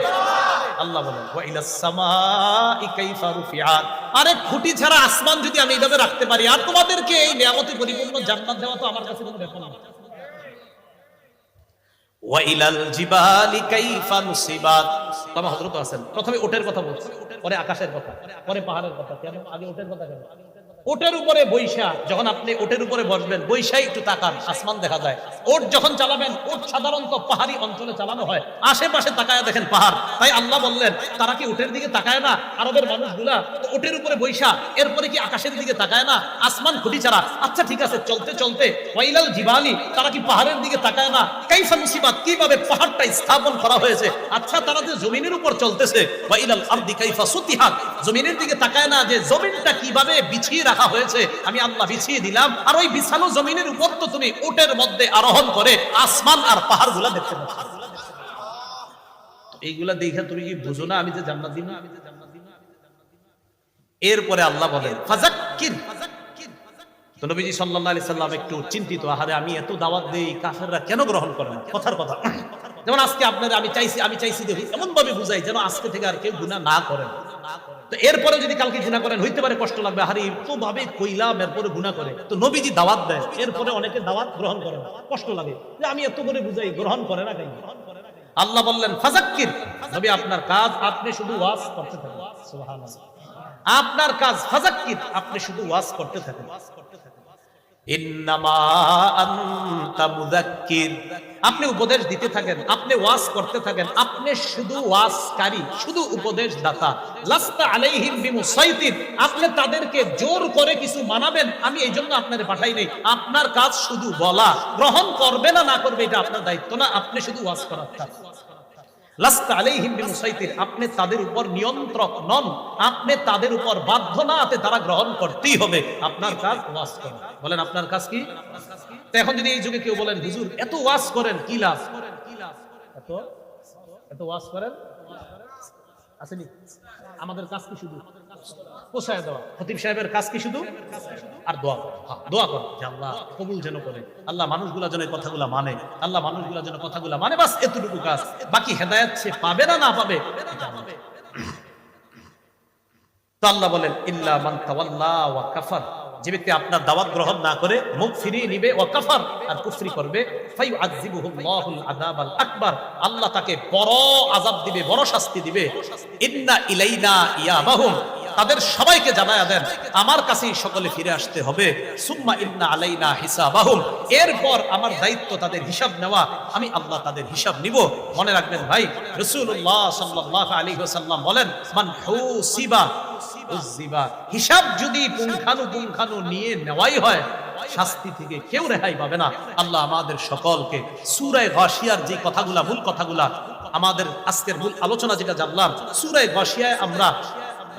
আল্লাহ বলেন ওয়া ইলাস সামাই কাইফা রুফিআত। আরে খুঁটি ছাড়া আসমান যদি আমি এইভাবে রাখতে পারি, আর তোমাদেরকে এই নিয়ামতে পরিপূর্ণ জান্নাত দেওয়া তো আমার কাছে কোনো ব্যাপার না। ওয়া ইলাল জিবালি কাইফা নুসিবাত। তবে হযরত আছেন প্রথমে ওটের কথা বলছে, পরে আকাশের কথা, পরে পাহাড়ের কথা। কেন আগে ওটের কথা কেন? ওটের উপরে বৈশা, যখন আপনি ওটের উপরে বসবেন, বৈশাই একটু তাকান, আসমান দেখা যায়। ওট যখন চালাবেন, ওট সাধারণত পাহাড়ি অঞ্চলে চালানো হয়, আশেপাশে তাকায় দেখেন পাহাড়। তাই আল্লাহ বললেন তারা কি ওটের দিকে তাকায় না? আরবের মানুষগুলা ওটের উপরে বৈশা, এরপরে কি আকাশের দিকে তাকায় না? আসমান খুঁটি ছাড়া। আচ্ছা ঠিক আছে, চলতে চলতে ওয়াইলাল জিবালি, তারা কি পাহাড়ের দিকে তাকায় না? কাইফা মুসিবাত, কিভাবে পাহাড়টা স্থাপন করা হয়েছে। আচ্ছা তারা যে জমিনের উপর চলতেছে, ওয়াইলাল আরদি কাইফা সুতিহাত, জমিনের দিকে তাকায় না যে জমিনটা কিভাবে বিছিয়ে রাখা হয়েছে, আমি আল্লাহ বিছিয়ে দিলাম। আর ওই বিছানো জমিনের উপর তো তুমি উটের মধ্যে আরোহণ করে আসমান আর পাহাড়গুলা দেখতে পাচ্ছ। এইগুলা দেখে তুমি কি বুঝো না আমি যে জান্নাত দিব? এরপরে আল্লাহ বলেন ফাযাক্কির। তো নবীজি সাল্লাল্লাহু আলাইহি সাল্লাম একটু চিন্তিত, আহারে আমি এত দাওয়াত দেই, কাফেররা কেন গ্রহণ করে না? কথার কথা। যেমন আজকে আপনারা আমি চাইছি দেখি এমন ভাবে বুঝাই যেন আজকে থেকে আর কেউ গুনাহ না করেন। তো এরপরে যদি কালকে গুনাহ করেন হইতে পারে কষ্ট লাগবে, আরে তো ভাবে কইলাম এরপরে গুনাহ করে। তো নবীজি দাওয়াত দেয়, এরপরে অনেকে দাওয়াত গ্রহণ করে না, কষ্ট লাগে যে আমি এত করে বুঝাই গ্রহণ করে না কেন? আল্লাহ বললেন ফাযাক্কির, নবী আপনার কাজ আপনি শুধু ওয়াজ করতে থাকেন। সুবহানাল্লাহ, আপনার কাজ ফাযাক্কির, আপনি শুধু ওয়াজ করতে থাকেন। ইন্নামা আনতা মুযাক্কির, আপনি উপদেশ দিতে থাকেন, আপনি ওয়াজ করতে থাকেন, আপনি শুধু ওয়াজকারী, শুধু উপদেশ দাতা। লাস্তা আলাইহিম বিমুসাইতির, আপনি তাদেরকে জোর করে কিছু মানাবেন আমি এই জন্য আপনারে পাঠাই নাই। আপনার কাজ শুধু বলা, গ্রহণ করবে না না করবে এটা আপনার দায়িত্ব না, আপনি শুধু ওয়াজ করার কাজ। লাস্তা আলাইহিম বিমুসাইতির, আপনি তাদের উপর নিয়ন্ত্রক নন, আপনি তাদের উপর বাধ্য না, তারা গ্রহণ করতেই হবে। আপনার কাজ ওয়াজ করা। বলেন আপনার কাজ কি? তো এখন যদি এই যুগে কেউ বলেন হুজুর এত ওয়াজ করেন কি লাভ? এত ওয়াজ করেন আসেনি, আমাদের কাজ কি শুধু পৌঁছায় দেওয়া? খতিব সাহেবের কাজ কি শুধু? আর দোয়া করা, দোয়া করা যে আল্লাহ কবুল যেন করে, আল্লাহ মানুষগুলা যেন কথাগুলা মানে, আল্লাহ মানুষগুলা যেন কথাগুলা মানে, বাস এতটুকু কাজ। বাকি হেদায়েত সে পাবে না না পাবে এটা আমাদের। তো আল্লাহ বলেন ইল্লা মান তাওয়াল্লা ওয়া কাফার, যে ব্যক্তি আপনার দাওয়াত গ্রহণ না করে মুখ ফিরিয়ে নিবে, ওয়া কাফার আর কুফরি করবে, ফায়ুআযিবুহুল্লাহুল আযাবাল আকবার, আল্লাহ তাকে বড় আযাব দিবে, বড় শাস্তি দিবে। ইন্না ইলাইনা ইয়াবাহুম, তাদের সবাইকে জানায়া দেন আমার কাছেই সকলে ফিরে আসতে হবে। সুম্মা ইন্না আলাইনা হিসাবাহুম, এরপর আমার দায়িত্ব তাদের হিসাব নেওয়া, আমি আল্লাহ তাদের হিসাব নিব। মনে রাখবেন ভাই, রাসূলুল্লাহ সাল্লাল্লাহু আলাইহি ওয়াসাল্লাম বলেন মান হুসিবা উযিবা, হিসাব যদি পুঙ্খানু নিয়ে নেওয়াই হয় শাস্তি থেকে কেউ রেহাই পাবে না। আল্লাহ আমাদের সকলকে সূরা গাশিয়ার যে কথাগুলা, মূল কথাগুলা, আমাদের আজকের মূল আলোচনা যেটা জানলাম, সূরা গাশিয়ায় আমরা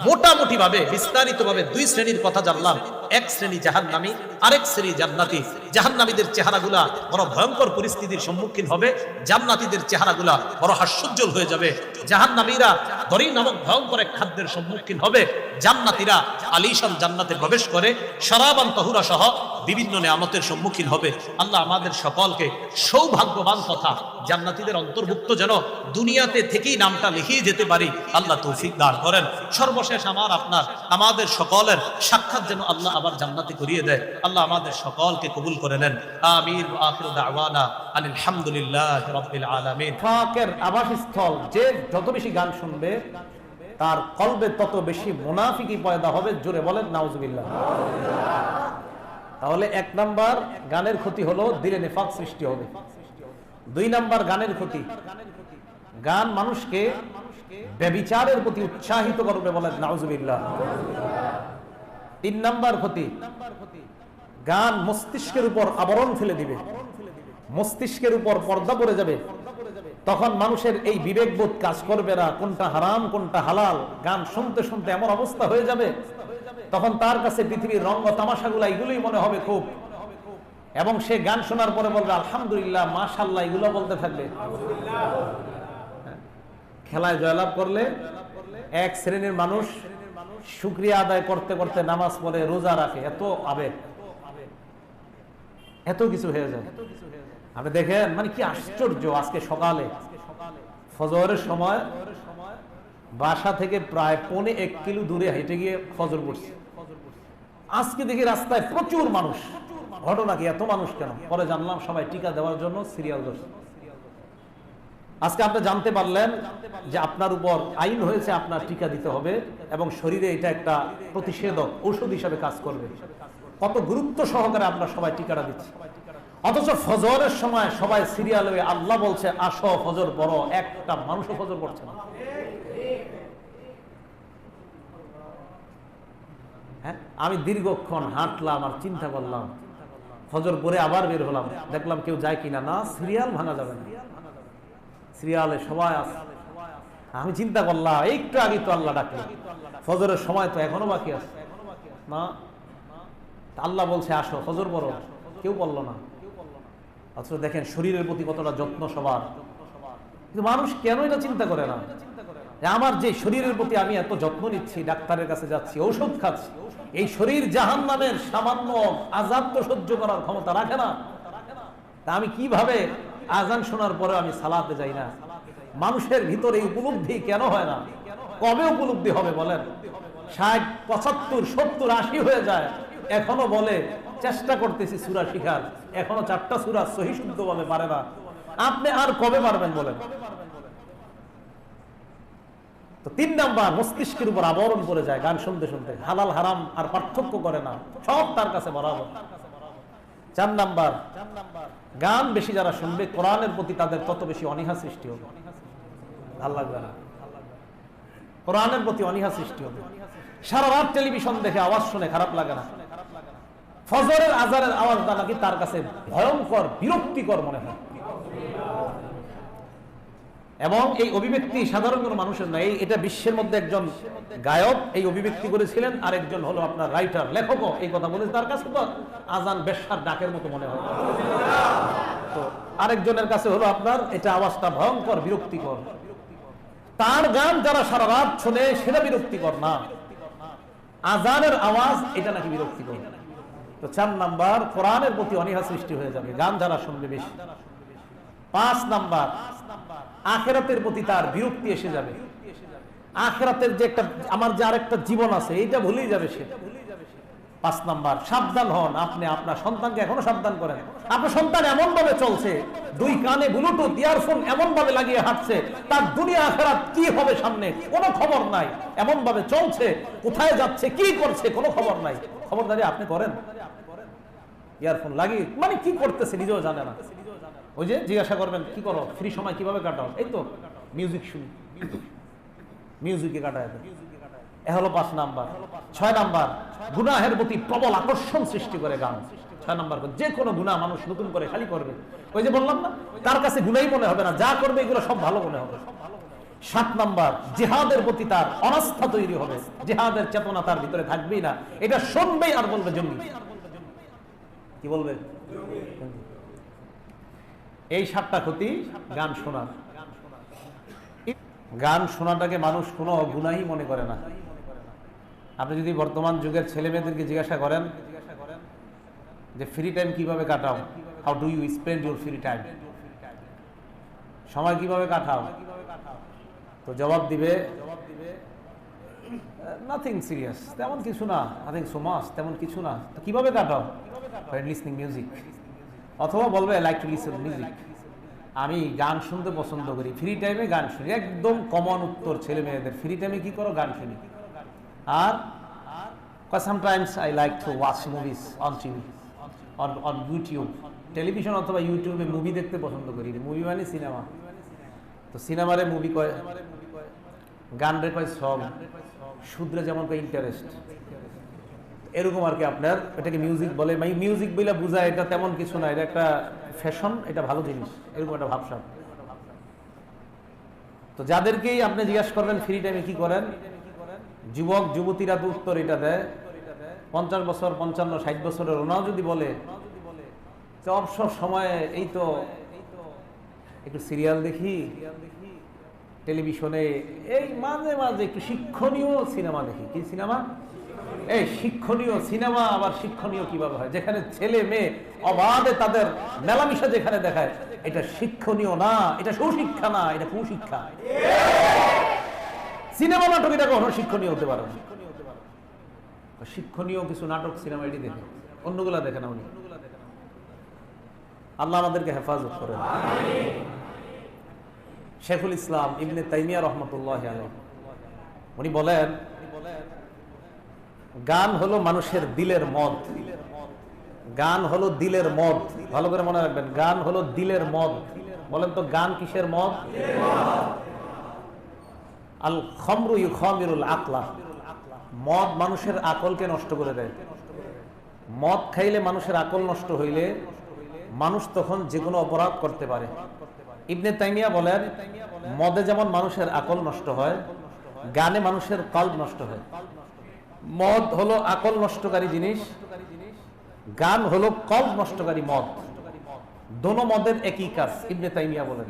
মোটামুটি ভাবে বিস্তারিত ভাবে দুই শ্রেণীর কথা জানলাম। এক শ্রেণী জাহান্নামী, আরেক শ্রেণী জান্নাতি। জাহান্নামীদের চেহারাগুলা বড় ভয়ঙ্কর পরিস্থিতির সম্মুখীন হবে, জান্নাতীদের চেহারাগুলা বড় হাস্যোজ্জ্বল হয়ে যাবে। জাহান্নামীরা দড়ি নামক ভয়ঙ্কর এক খাদ্যের সম্মুখীন হবে, জান্নাতীরা আলিশান জান্নাতে প্রবেশ করে শরাবান তাহুরা সহ বিভিন্ন নিয়ামতের সম্মুখীন হবে। আল্লাহ আমাদের সকলকে সৌভাগ্যবান তথা জান্নাতীদের অন্তর্ভুক্ত যেন দুনিয়াতে থেকেই নামটা লিখিয়ে যেতে পারি, আল্লাহ তৌফিক দান করেন। সর্বশেষ আমাদের সকলের সাক্ষাৎ যেন আল্লাহ আবার জান্নাতে করিয়ে দেয়। আল্লাহ আমাদের সকলকে কবুল করে নেন। আমিন। ওয়া আখিরু দাওয়ানা আনিল হামদুলিল্লাহি রাব্বিল আলামিন। ফাকের আবাসস্থল, যে যত বেশি গান শুনবে তার কলবে তত বেশি মুনাফিকি পয়দা হবে। জোরে বলেন নাউজুবিল্লাহ। তাহলে এক নাম্বার গানের ক্ষতি হলো দিলে নিফাক সৃষ্টি হবে। দুই নাম্বার গানের ক্ষতি, গান মানুষকে ব্যভিচারের প্রতি উৎসাহিত করবে, বলেন নাউজুবিল্লাহ। তিন নাম্বার ক্ষতি, গান মস্তিষ্কের উপর আবরণ ফেলে দিবে, মস্তিষ্কের উপর পর্দা পড়ে যাবে। তখন মানুষের এই বিবেকবোধ কাজ করবে না, কোনটা হারাম কোনটা হালাল। গান শুনতে শুনতে এমন অবস্থা হয়ে যাবে তখন তার কাছে পৃথিবীর রঙ তামাশাগুলা এগুলোই মনে হবে খুব, এবং সে গান শোনার পরে বলবে আলহামদুলিল্লাহ, মাশাআল্লাহ, এগুলো বলতে থাকবে। খেলায় জয়লাভ করলে এক শ্রেণীর মানুষ শুকরিয়া আদায় করতে করতে নামাজ পড়ে, রোজা রাখে, এত আবেগ, এত কিছু হয়ে যায়। আপনি দেখেন মানে কি আশ্চর্য, আজকে সকালে ফজরের সময় বাসা থেকে প্রায় 1.25 কিলো দূরে হেঁটে গিয়ে ফজর পড়ছে। আজকে দেখি রাস্তায় প্রচুর মানুষ। ঘটনা কি, এত মানুষ কেন? পরে জানলাম সবাই টিকা দেওয়ার জন্য সিরিয়াল ধরছে। আজকে আপনি জানতে পারলেন যে আপনার উপর আইন হয়েছে, আপনার টিকা দিতে হবে এবং শরীরে এটা একটা প্রতিষেধক ঔষধ হিসাবে কাজ করবে। কত গুরুত্ব সহকারে আমরা সবাই টিকাটা দিচ্ছি, অথচ ফজরের সময় সবাই সিরিয়াল হয়ে আল্লাহ বলছে আসো ফজর পড়ো, একটা মানুষও ফজর পড়ছে না। হ্যাঁ, আমি দীর্ঘক্ষণ হাঁটলাম আর চিন্তা করলাম, ফজর পরে আবার বের হলাম, দেখলাম কেউ যায় কিনা, না সিরিয়াল ভাঙা যাবে না, সিরিয়ালে সবাই আছে। আমি চিন্তা করলাম একটু আগে তো আল্লাহ ডাকলো, ফজরের সময় তো এখনো বাকি আছে না, আল্লাহ বলছে আসো ফজর পড়ো, কেউ বলল না। অথচ দেখেন শরীরের প্রতি কতটা যত্ন সবার, কিন্তু মানুষ কেন এটা চিন্তা করে না যে আমার যে শরীরের প্রতি আমি এত যত্ন নিচ্ছি, ডাক্তারের কাছে যাচ্ছি, ঔষধ খাচ্ছি, এই শরীর জাহান্নামের সামান্য আযাব তো সহ্য করার ক্ষমতা রাখে না। তা আমি কিভাবে আজান শোনার পরে আমি সালাতে যাই না? মানুষের ভিতরে এই উপলব্ধি কেন হয় না? কবে উপলব্ধি হবে বলেন? 60, 75, 70, 80 হয়ে যায়, এখনো বলে চেষ্টা করতেছি সূরা শিখার, এখনো 4টা সূরা সহি শুদ্ধভাবে পারে না। আপনি আর কবে পারবেন বলেন? তো 3 নাম্বার, মস্তিষ্কের উপর আবরণ পড়ে যায় গান শুনতে শুনতে, হালাল হারাম আর পার্থক্য করে না, সব তার কাছে বরাবর। 4 নাম্বার, গান বেশি যারা শুনবে কোরআনের প্রতি তাদের তত বেশি অনীহা সৃষ্টি হবে। ভালো লাগবে না, কোরআনের প্রতি অনীহা সৃষ্টি হবে। সারা রাত টেলিভিশন দেখে আওয়াজ শুনে খারাপ লাগে না, ফজরের আজানের আওয়াজটা নাকি তার কাছে ভয়ঙ্কর বিরক্তিকর মনে হয়। এবং এই অভিব্যক্তি সাধারণ কোনো মানুষের নয়, এটা বিশ্বের মধ্যে একজন গায়ক এই অভিব্যক্তি করেছিলেন, আর একজন হলো আপনার রাইটার, লেখকও এই কথা বলেছে। তার কাছে তো আজান বেশ্যার ডাকের মতো মনে হয়, তো আরেকজনের কাছে হলো আপনার এটা আওয়াজটা ভয়ঙ্কর বিরক্তিকর। তার গান যারা সারা রাত শুনে সেটা বিরক্তিকর না, আজানের আওয়াজ এটা নাকি বিরক্তিকর। তো 4 নাম্বার, কোরআনের প্রতি অনীহা সৃষ্টি হয়ে যাবে গান যারা শুনবে বেশি। 5 নাম্বার, আখিরাতের প্রতি তার বিরক্তি এসে যাবে। আখিরাতের যে একটা আমার যে আরেকটা জীবন আছে এইটা ভুলেই যাবে সে। 5 নাম্বার, সাবধান হন। আপনি আপনার সন্তানকে এখনো সাবধান করেন। আপনার সন্তান এমন ভাবে চলছে, 2 কানে ব্লুটুথ ইয়ারফোন এমন ভাবে লাগিয়ে হাঁটছে, তার দুনিয়া আখিরাত কি হবে সামনে কোনো খবর নাই, এমন ভাবে চলছে, কোথায় যাচ্ছে কি করছে কোনো খবর নাই। খবরদারি আপনি করেন, ইয়ারফোন লাগিয়ে মানে কি করতেছে নিজেও জানে না। ওই যে জিজ্ঞাসা করবেন কি করো, ফ্রি সময় কিভাবে কাটাও, এই তো মিউজিক শুনি, মিউজিকে কাটায়। এ হলো 5 নাম্বার। 6 নাম্বার, গুনাহের প্রতি প্রবল আকর্ষণ সৃষ্টি করে গান। 6 নাম্বার, যে কোনো গুনাহ মানুষ নতুন করে খালি করবে। ওই যে বললাম না, তার কাছে গুনাহই মনে হবে না, যা করবে এগুলো সব ভালো মনে হবে। 7 নাম্বার, জিহাদের প্রতি তার অনাস্থা তৈরি হবে, জিহাদের চেতনা তার ভিতরে থাকবেই না, এটা শুনবেই আর বলবে জঙ্গি। কি বলবে? এই 7টা ক্ষতি গান শোনার। গান শোনাটাকে মানুষ কোনো গুনাহই মনে করে না। আপনি যদি বর্তমান যুগের ছেলে মেয়েদেরকে জিজ্ঞাসা করেন যে ফ্রি টাইম কিভাবে কাটাও, how do you spend your free time, সময় কিভাবে কাটাও, তো জবাব দিবে নাথিং সিরিয়াস, তেমন কিছু না, নাথিং সো মাচ, তেমন কিছু না। তো কিভাবে কাটাও? লিসনিং মিউজিক, অথবা বলবে লাইক টু লিসেন মিউজিক, আমি গান শুনতে পছন্দ করি, ফ্রি টাইমে গান শুনি। একদম কমন উত্তর ছেলে মেয়েদের, ফ্রি টাইমে কি করো? গান শুনি। আর sometimes I like to watch movies on TV, on YouTube, television অথবা ইউটিউবে মুভি দেখতে পছন্দ করি। মুভি মানে সিনেমা, তো সিনেমারে মুভি কয়, গান রে কয় সং, শুদ্রে যেমন কয় ইন্টারেস্ট, এরকম আর কি। আপনার এটাকে মিউজিক বলে, মিউজিক বলে বুঝায় এটা তেমন কিছু না, এটা একটা ফ্যাশন, এটা ভালো জিনিস, এরকম একটা ভাবসাব। তো যাদেরকেই আপনি জিজ্ঞাসা করবেন ফ্রি টাইমে কি করেন, যুবক যুবতীরা তো উত্তর এটা দেয়। 50 বছর 55 60 বছরের ওনাও যদি বলে যে অবসর সময়ে এই তো একটু সিরিয়াল দেখি, টেলিভিশনে এই মাঝে মাঝে একটু শিক্ষণীয় সিনেমা দেখি। কি সিনেমা? এই শিক্ষণীয় সিনেমা। আবার শিক্ষণীয় কিভাবে হয়? যেখানে ছেলে মেয়ে অবাধে তাদের মেলামেশা যেখানে দেখায়, এটা শিক্ষণীয় না, এটা সুশিক্ষা না, এটা কুশিক্ষা। সিনেমা নাটক এটা কখনো শিক্ষণীয় হতে পারে না। শিক্ষণীয় কিছু নাটক সিনেমা এটি দেখে, অন্যগুলা দেখে না উনি। আল্লাহ আমাদেরকে হেফাজত করেন। শেখুল ইসলাম ইবনে তাইমিয়া রহমতুল্লাহ আলাইহি উনি বলেন, গান হলো মানুষের দিলের মদ। গান হলো দিলের মদ। ভালো করে মনে রাখবেন, গান হলো দিলের মদ। বলেন তো, গান কিসের মদ? আল খামরু ইউখামিরুল আকলা। মদ মানুষের আকলকে নষ্ট করে দেয়। মদ খাইলে মানুষের আকল নষ্ট হইলে মানুষ তখন যে কোনো অপরাধ করতে পারে। ইবনে তাইমিয়া বলেন, মদে যেমন মানুষের আকল নষ্ট হয়, গানে মানুষের কলব নষ্ট হয়। মদ হলো আকল নষ্টকারী জিনিস, গান হলো কলব নষ্টকারী মদ। দোনো মদের একই কাজ। ইবনে তাইমিয়া বলেন,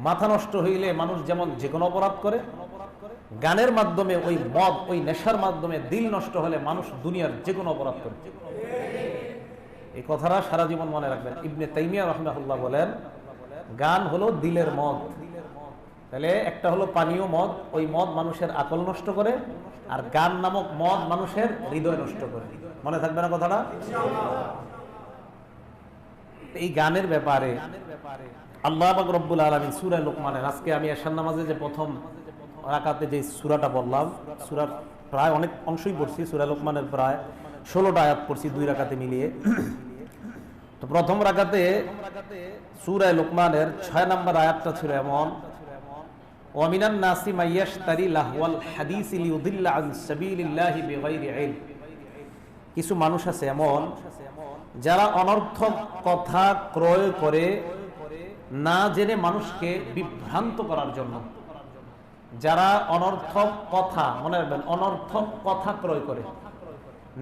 মাথা নষ্ট হইলে মানুষ যেমন যে কোনো অপরাধ করে, গানের মাধ্যমে ওই মদ, ওই নেশার মাধ্যমে দিল নষ্ট হলে মানুষ দুনিয়ার যে কোনো অপরাধ করে। এই কথাটা সারা জীবন মনে রাখবেন। ইবনে তাইমিয়া রাহিমাহুল্লাহ বলেন, গান হলো দিলের মদ। তাহলে একটা হলো পানীয় মদ, ওই মদ মানুষের আকল নষ্ট করে, আর গান নামক মদ মানুষের হৃদয় নষ্ট করে। মনে থাকবে না কথাটা? এই গানের ব্যাপারে আল্লাহ পাক রব্বুল আলামিন সূরা লোকমানের, আজকে আমি এশার নামাজে যে প্রথম রাকাতে যে সূরাটা বললাম, সূরার প্রায় অনেক অংশই পড়ছি। সূরা লোকমানের প্রায় 16টা আয়াত পড়ছি 2 রাকাতে মিলিয়ে। তো প্রথম রাকাতে সূরা লোকমানের 6 নম্বর আয়াতটা ছিল এমন, ওয়া মিনান নাসি মাইয়াশতারি লাহওয়াল হাদিসি লিউদিল্লা আন সাবিলিল্লাহি বিগাইরি ইলম। কিছু মানুষ আছে এমন যারা অনর্থক কথা ক্রয় করে না জেনে মানুষকে বিভ্রান্ত করার জন্য। যারা অনর্থক কথা, মনে রাখবেন, অনর্থক কথা ক্রয় করে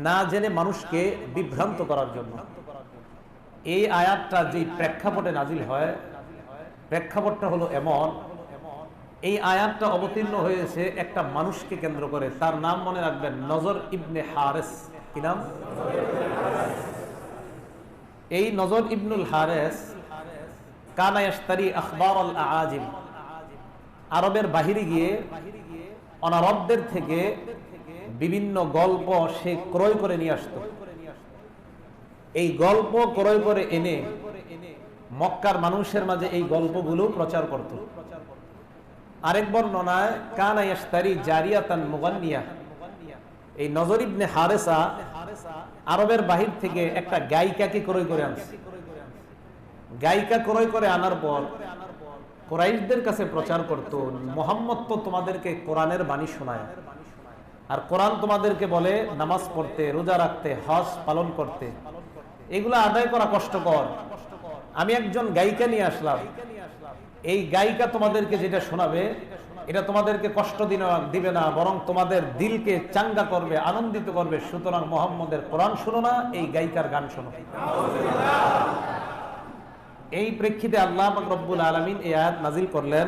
না জেনে মানুষকে বিভ্রান্ত করার জন্য। এই আয়াতটা যে প্রেক্ষাপটে নাজিল হয়, প্রেক্ষাপটটা হলো এমন, এই আয়াতটা অবতীর্ণ হয়েছে একটা মানুষকে কেন্দ্র করে। তার নাম মনে রাখবেন, নজর ইবনে হারেস। কি নাম? এই নজর ইবনুল হারেস কানা ইশতারি আখবার আল আআজিম, আরবের বাহিরে গিয়ে অনারবদের থেকে বিভিন্ন গল্প সে ক্রয় করে নিয়ে আসতো। এই গল্প ক্রয় করে এনে মক্কার মানুষের মাঝে এই গল্পগুলো প্রচার করত। আরেক বর্ণনায় কানা ইশতারি জারিয়াতান মুগান্নিয়া, এই নজর ইবনে হারেসা আরবের বাহির থেকে একটা গায়িকাকে ক্রয় করে আনছে। গায়িকা ক্রয় করে আনার পর কুরাইশদের কাছে প্রচার করত, মুহাম্মদ তো তোমাদেরকে কোরআনের বাণী শোনায়, আর কোরআন তোমাদেরকে বলে নামাজ পড়তে, রোজা রাখতে, হজ পালন করতে। এগুলো আদায় করা কষ্টকর। আমি একজন গায়িকা নিয়ে আসলাম, এই গায়িকা তোমাদেরকে যেটা শোনাবে এটা তোমাদেরকে কষ্ট দিবে না, বরং তোমাদের দিলকে চাঙ্গা করবে, আনন্দিত করবে। সুতরাং মুহাম্মদের কোরআন শোনো না, এই গায়িকার গান শোনো। এই প্রেক্ষিতে আল্লাহ পাক রব্বুল আলামিন এই আয়াত নাজিল করলেন।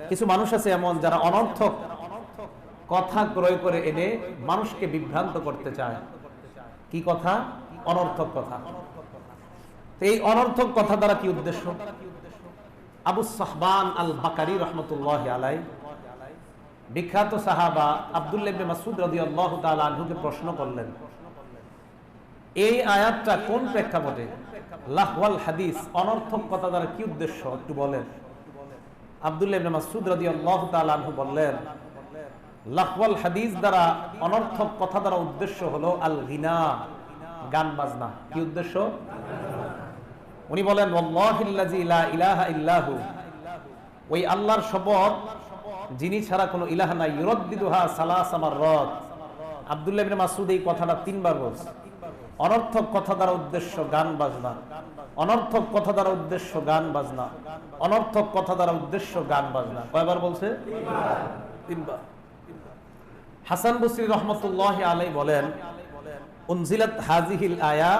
কিছু মানুষ আছে এমন যারা অনর্থক কথা ক্রয় করে এনে মানুষকে বিভ্রান্ত করতে চায়। কি কথা? অনর্থক কথা। এই অনর্থক কথা দ্বারা কি উদ্দেশ্য? আবু সাহবান আল বাকারি রহমতুল্লাহ আলাই, বিখ্যাত সাহাবা আব্দুল্লাহ ইবনে মাসউদ রাদিয়াল্লাহু তাআলা আনহুকে প্রশ্ন করলেন, এই আয়াতটা কোন প্রেক্ষাপটে? লাহওয়াল হাদিস, অনর্থক কথা দ্বারা কি উদ্দেশ্য একটু বলেন। আব্দুল্লাহ ইবনে মাসউদ রাদিয়াল্লাহু তাআলা আনহু বললেন, লাহওয়াল হাদিস দ্বারা, অনর্থক কথা দ্বারা উদ্দেশ্য হলো আল গিনা, গান বাজনা। কি উদ্দেশ্য? উনি বলেন, ওয়াল্লাহিল্লাযী লা ইলাহা ইল্লাহু, ওই আল্লাহর শপথ যিনি ছাড়া কোনো ইলাহ নাই, ইউরাদ্দিদুহা সালাসা মাররাত। আব্দুল্লাহ ইবনে মাসউদ এই কথাটা 3 বার বলছে। অনর্থক কথা দ্বারা উদ্দেশ্য গান বাজনা, অনর্থক কথা দ্বারা উদ্দেশ্য গান বাজনা, অনর্থক কথা দ্বারা উদ্দেশ্য গান বাজনা। কয়বার বলছে? 3 বার। হাসান বসরি রহমতুল্লাহি আলাইহি বলেন, উনজিলাত হাযিহিল আয়া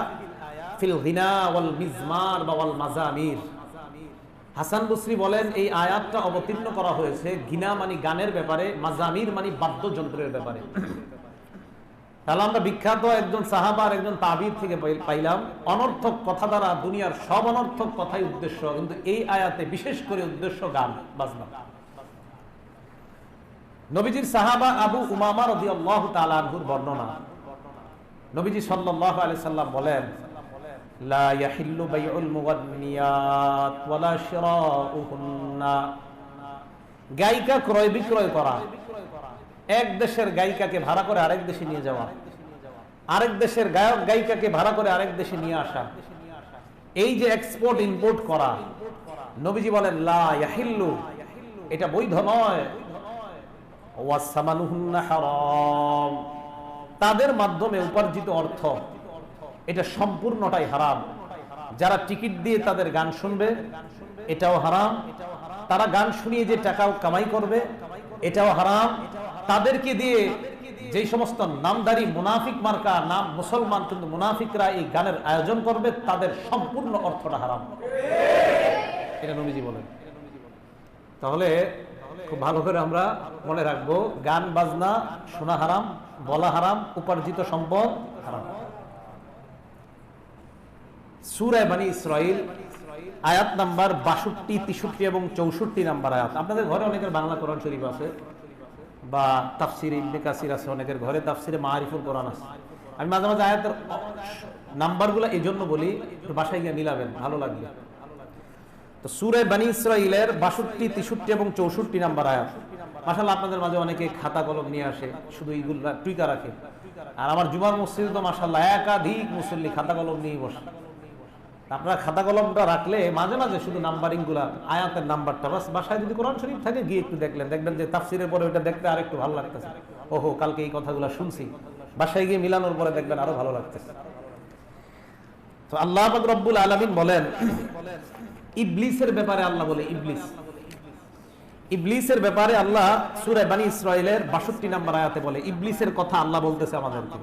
ফিল গিনা ওয়াল মিজমার ওয়াল মাজামির। হাসান বসরি বলেন এই আয়াতটা অবতীর্ণ করা হয়েছে গিনা মানে গানের ব্যাপারে, মাজামির মানে বাদ্যযন্ত্রের ব্যাপারে। তাহলে আমরা বিখ্যাত একজন সাহাবা আর একজন তাবির থেকে পাইলাম অনর্থক কথা দ্বারা দুনিয়ার সব অনর্থক কথাই উদ্দেশ্য, কিন্তু এই আয়াতে বিশেষ করে উদ্দেশ্য গান বাজনা। নবীজির সাহাবা আবু উমামা রাদিয়াল্লাহু তাআলা আনহুর বর্ণনা, নবীজি সাল্লাল্লাহু আলাইহি সাল্লাম বলেন, লা ইয়াহিল্লু বাইউল মুগান্নিয়াত ওয়ালা শিরাউহুন্না। গায়িকা ক্রয় বিক্রয় করা, এক দেশের গায়িকাকে ভাড়া করে আরেক দেশে নিয়ে যাওয়া, আরেক দেশের গায়ক গায়িকাকে ভাড়া করে আরেক দেশে নিয়ে আসা, এই যে এক্সপোর্ট ইম্পোর্ট করা, নবীজি বলেন লা ইয়াহিল্লু, এটা বৈধ নয়। ওয়াসামানুহুন্না হারাম, তাদের মাধ্যমে উপার্জিত অর্থ এটা সম্পূর্ণটাই হারাম। যারা টিকিট দিয়ে তাদের গান শুনবে এটাও হারাম, তারা গান শুনিয়ে যে টাকা কামাই করবে এটাও হারাম, তাদেরকে দিয়ে যে সমস্ত নামদারি মুনাফিক মার্কা নাম মুসলমান কিন্তু মুনাফিকরা এই গানের আয়োজন করবে তাদের সম্পূর্ণ অর্থটা হারাম, এটা নবীজি বলেন। তাহলে খুব ভালো করে আমরা মনে রাখবো, গান বাজনা শোনা হারাম, বলা হারাম, উপার্জিত সম্পদ হারাম। সূরা বনী ইসরাইল আয়াত নাম্বার 62, 63 এবং 64 নাম্বার আয়াত। আপনাদের ঘরে অনেকের বাংলা কোরআন শরীফ আছে বা তাফসিরে ইবনে কাসির আছে, অনেকের ঘরে তাফসিরে মাআরিফুল কোরআন আছে। আমি মাঝে মাঝে আয়াতের নাম্বারগুলো এই জন্য বলি, বাসায় গিয়ে মিলাবেন, ভালো লাগবে। তো সূরা বনী ইসরাইলের 62, 63 এবং 64 নাম্বার আয়াত। মাশাআল্লাহ আপনাদের মাঝে অনেকে খাতা কলম নিয়ে আসে, শুধু এইগুলো টুইকা রাখে। আর আমার জুমার মসজিদে তো মাশাআল্লাহ একাধিক মুসল্লি খাতা কলম নিয়ে বসে। আপনারা খাতা কলমটা রাখলে মাঝে মাঝে শুধু নাম্বারিং গুলা, আয়াতের নাম্বারটা বাস, বাসায় যদি কোরআন শরীফ থাকে গিয়ে একটু দেখবেন যে তাফসিরের পরে ওইটা দেখতে আর একটু ভালো লাগতেছে, ওহো কালকে এই কথাগুলো শুনছি, বাসায় গিয়ে মিলানোর পরে দেখবেন আরো ভালো লাগতেছে। তো আল্লাহ পাক রব্বুল আলামিন বলেন ইবলিসের ব্যাপারে, আল্লাহ বলে ইবলিসের ব্যাপারে আল্লাহ সূরা বনী ইসরাইলের 62 নম্বর আয়াতে বলে, ইবলিসের কথা আল্লাহ বলতেছে আমাদেরকে।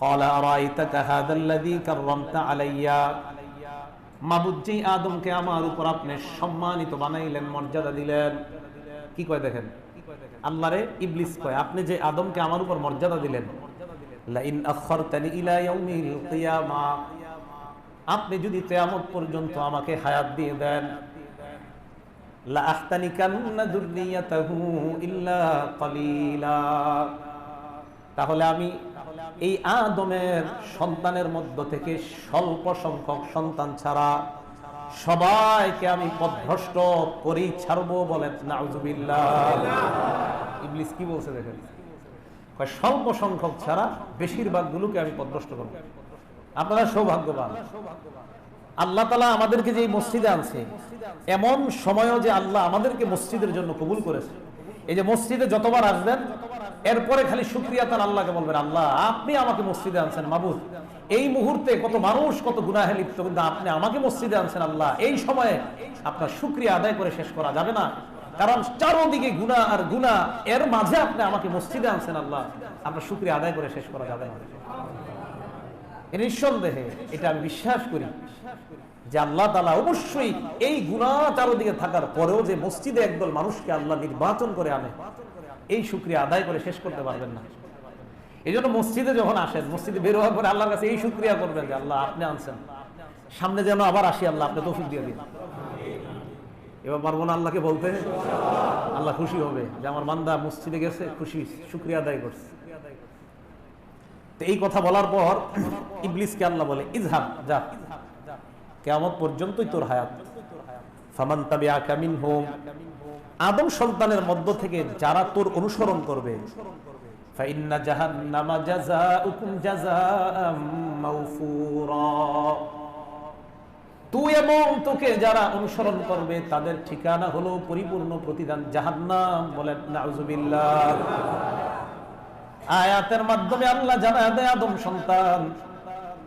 ক্বালা আরাইতাকা হাযাল্লাযী কাররামতা আলাইয়া, মাবুদ জি আদমকে আমার উপর আপনি সম্মানিত বানাইলেন, মর্যাদা দিলেন। কি কয় দেখেন, আল্লাহরে ইবলিস কয় আপনি যে আদমকে আমার উপর মর্যাদা দিলেন, লা ইন আখখারতানি ইলা ইয়াউমিল কিয়ামা, আপনি যদি কিয়ামত পর্যন্ত আমাকে হায়াত দিয়ে দেন, লা আখতানিকান্না যুররিয়াতাহু ইল্লা কালিলা, তাহলে আমি এই আদমের সন্তানের মধ্য থেকে স্বল্প সংখ্যক সন্তান ছাড়া সবাইকে আমি পথভ্রষ্ট করেই ছাড়বো। বলেন নাউজুবিল্লাহ। ইবলিস কি বলছে দেখেন, স্বল্প সংখ্যক ছাড়া বেশিরভাগ গুলোকে আমি পথভ্রষ্ট করবো। আপনারা সৌভাগ্যবান, আল্লাহ তাআলা আমাদেরকে যে মসজিদে আনছে, এমন সময়ও যে আল্লাহ আমাদেরকে মসজিদের জন্য কবুল করেছে। এই যে মসজিদে যতবার আসবেন এরপরে খালি শুকরিয়া তার আল্লাহকে বলবেন, আল্লাহ আপনি আমাকে মসজিদে আনছেন, মাবুদ এই মুহূর্তে কত মানুষ কত গুনাহে লিপ্ত, কিন্তু আপনি আমাকে মসজিদে আনছেন। আল্লাহ এই সময়ে আপনার শুকরিয়া আদায় করে শেষ করা যাবে না, কারণ চারদিকে গুনাহ আর গুনাহ, এর মাঝে আপনি আমাকে মসজিদে আনছেন। আল্লাহ আপনার শুকরিয়া আদায় করে শেষ করা যাবে না। নিঃসন্দেহে এটা আমি বিশ্বাস করি যে আল্লাহ তাআলা অবশ্যই এই গুনাহ চারদিকে থাকার পরেও যে মসজিদে একদল মানুষকে আল্লাহ নির্বাচন করে আনে, এই শুকরিয়া আদায় করে শেষ করতে পারবেন না। এই জন্য মসজিদে যখন আসেন, মসজিদে বের হওয়ার পরে আল্লাহর কাছে এই শুকরিয়া করবেন যে আল্লাহ আপনি আনছেন, সামনে যেন আবার আসি, আল্লাহ আপনি তৌফিক দিয়ে দিন। এবার পারবো না আল্লাহকে বলতে, আল্লাহ খুশি হবে যে আমার বান্দা মসজিদে গেছে, খুশি, শুকরিয়া আদায় করছে। তো এই কথা বলার পর ইবলিসকে আল্লাহ বলে, ইযহাব, যা, কিয়ামত পর্যন্তই তোর হায়াত। ফামান তাবিআকা মিনহুম, আদম সন্তানের মধ্য থেকে যারা তোর অনুসরণ করবে, ফাইন্না জাহান্নামা জাযাউকুম জাযাআম মাওফুরা, তুই এবং তোকে যারা অনুসরণ করবে তাদের ঠিকানা হলো পরিপূর্ণ প্রতিদান জাহান্নাম। বলেন নাউজুবিল্লাহ। আয়াতের মাধ্যমে আল্লাহ জানায় দেয়, আদম সন্তান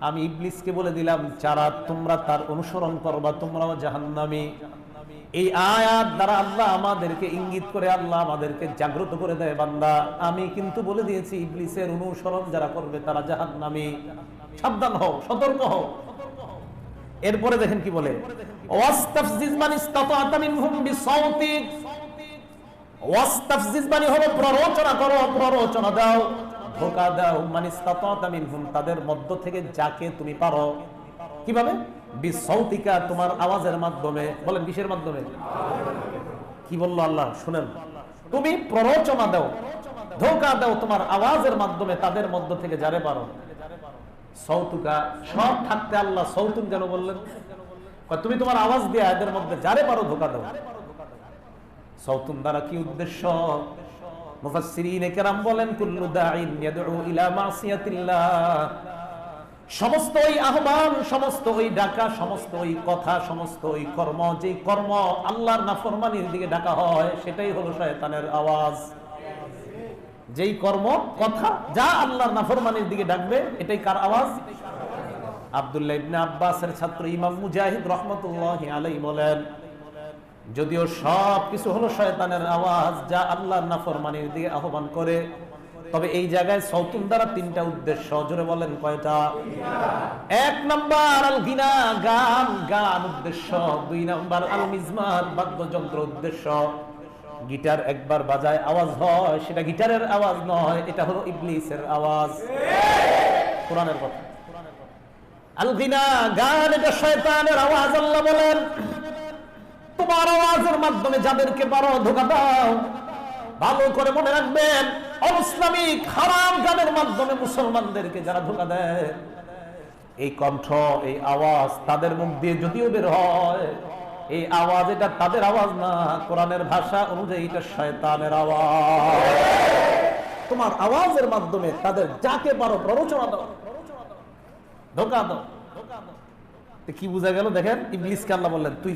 আমি ইবলিসকে বলে দিলাম যারা তোমরা তার অনুসরণ করবা তোমরাও জাহান্নামী। এই আয়াত দ্বারা আল্লাহ আমাদেরকে ইঙ্গিত করে, আল্লাহ আমাদেরকে জাগ্রত করে দেয়, বান্দা আমি কিন্তু বলে দিয়েছি ইবলিসের অনুসরণ যারা করবে তারা জাহান্নামী। সাবধান হও, সতর্ক হও। এরপরে দেখেন কি বলে, ওয়াস্তাফজিজ মান ইসতাতা'তা মিনহুম বিসাউতিক, ওয়াস্তাফজিজ মানে হলো প্ররোচনা করো, প্ররোচনা দাও, ধোঁকা দাও, মান ইসতাতা'তা মিনহুম তাদের মধ্য থেকে যাকে তুমি পারো। কিভাবে? বিসাউতিকা তোমার আওয়াজের মাধ্যমে। বলেন কিসের মাধ্যমে? কি বললো আল্লাহ শুনেন, তুমি প্ররোচনা দাও, ধোঁকা দাও তোমার আওয়াজের মাধ্যমে তাদের মধ্য থেকে যারে পারো। সৌতুকা সব থাকতে আল্লাহ সৌতুন কেন বললেন? তুমি তোমার আওয়াজ দিয়ে এদের মধ্যে যারে পারো ধোঁকা দাও। সৌতুন দ্বারা কি উদ্দেশ্য? মুফাসসিরিনে কেরাম বলেন, কুল্লু দাঈন ইয়াদউ ইলা মাসিয়াতিল্লাহ, সমস্ত ওই আহ্বান, সমস্ত ওই ডাকা, সমস্ত ওই কথা, সমস্ত ওই কর্ম, যে কর্ম আল্লাহর নাফরমানির দিকে ডাকা হয় সেটাই হলো শয়তানের আওয়াজ। যেই কর্ম কথা যা আল্লাহর নাফরমানির দিকে ডাকবে এটাই কার আওয়াজ? আব্দুল্লাহ ইবনে আব্বাসের ছাত্র ইমাম মুজাহিদ রাহমাতুল্লাহি আলাইহি বলেন, যদিও সব কিছু হলো শয়তানের আওয়াজ যা আল্লাহর নাফরমানির দিকে আহ্বান করে, তবে এই জায়গায় সৌতুন দ্বারা তিনটা উদ্দেশ্য। জোরে বলেন কয়টা? এক নাম্বার আল গিনা, গান, গান উদ্দেশ্য। দুই নাম্বার আল মিজমার, বাদ্যযন্ত্র উদ্দেশ্য। গিটার একবার বাজায় আওয়াজ হয়, সেটা গিটারের আওয়াজ নয়, এটা হলো ইবলিসের আওয়াজ। কোরআনের কথা। আল গিনা, গান, এটা শয়তানের আওয়াজ। আল্লাহ বলেন, তোমার আওয়াজের মাধ্যমে যাদেরকে পারো ধোঁকা দাও। ভালো করে মনে রাখবেন, অইসলামিক হারাম গানের মাধ্যমে মুসলমানদেরকে যারা ধোঁকা দেয়, এই কণ্ঠ, এই আওয়াজ তাদের মুখ দিয়ে যদিও বের হয়, এই আওয়াজ এটা তাদের আওয়াজ না, কোরআনের ভাষা অনুযায়ী এটা শয়তানের আওয়াজ। তোমার আওয়াজের মাধ্যমে তাদের যাকে পারো প্ররোচনা দাও, ধোঁকা দাও। কি বোঝা গেল? দেখেন, ইবলিসকে আল্লাহ বললেন, তুই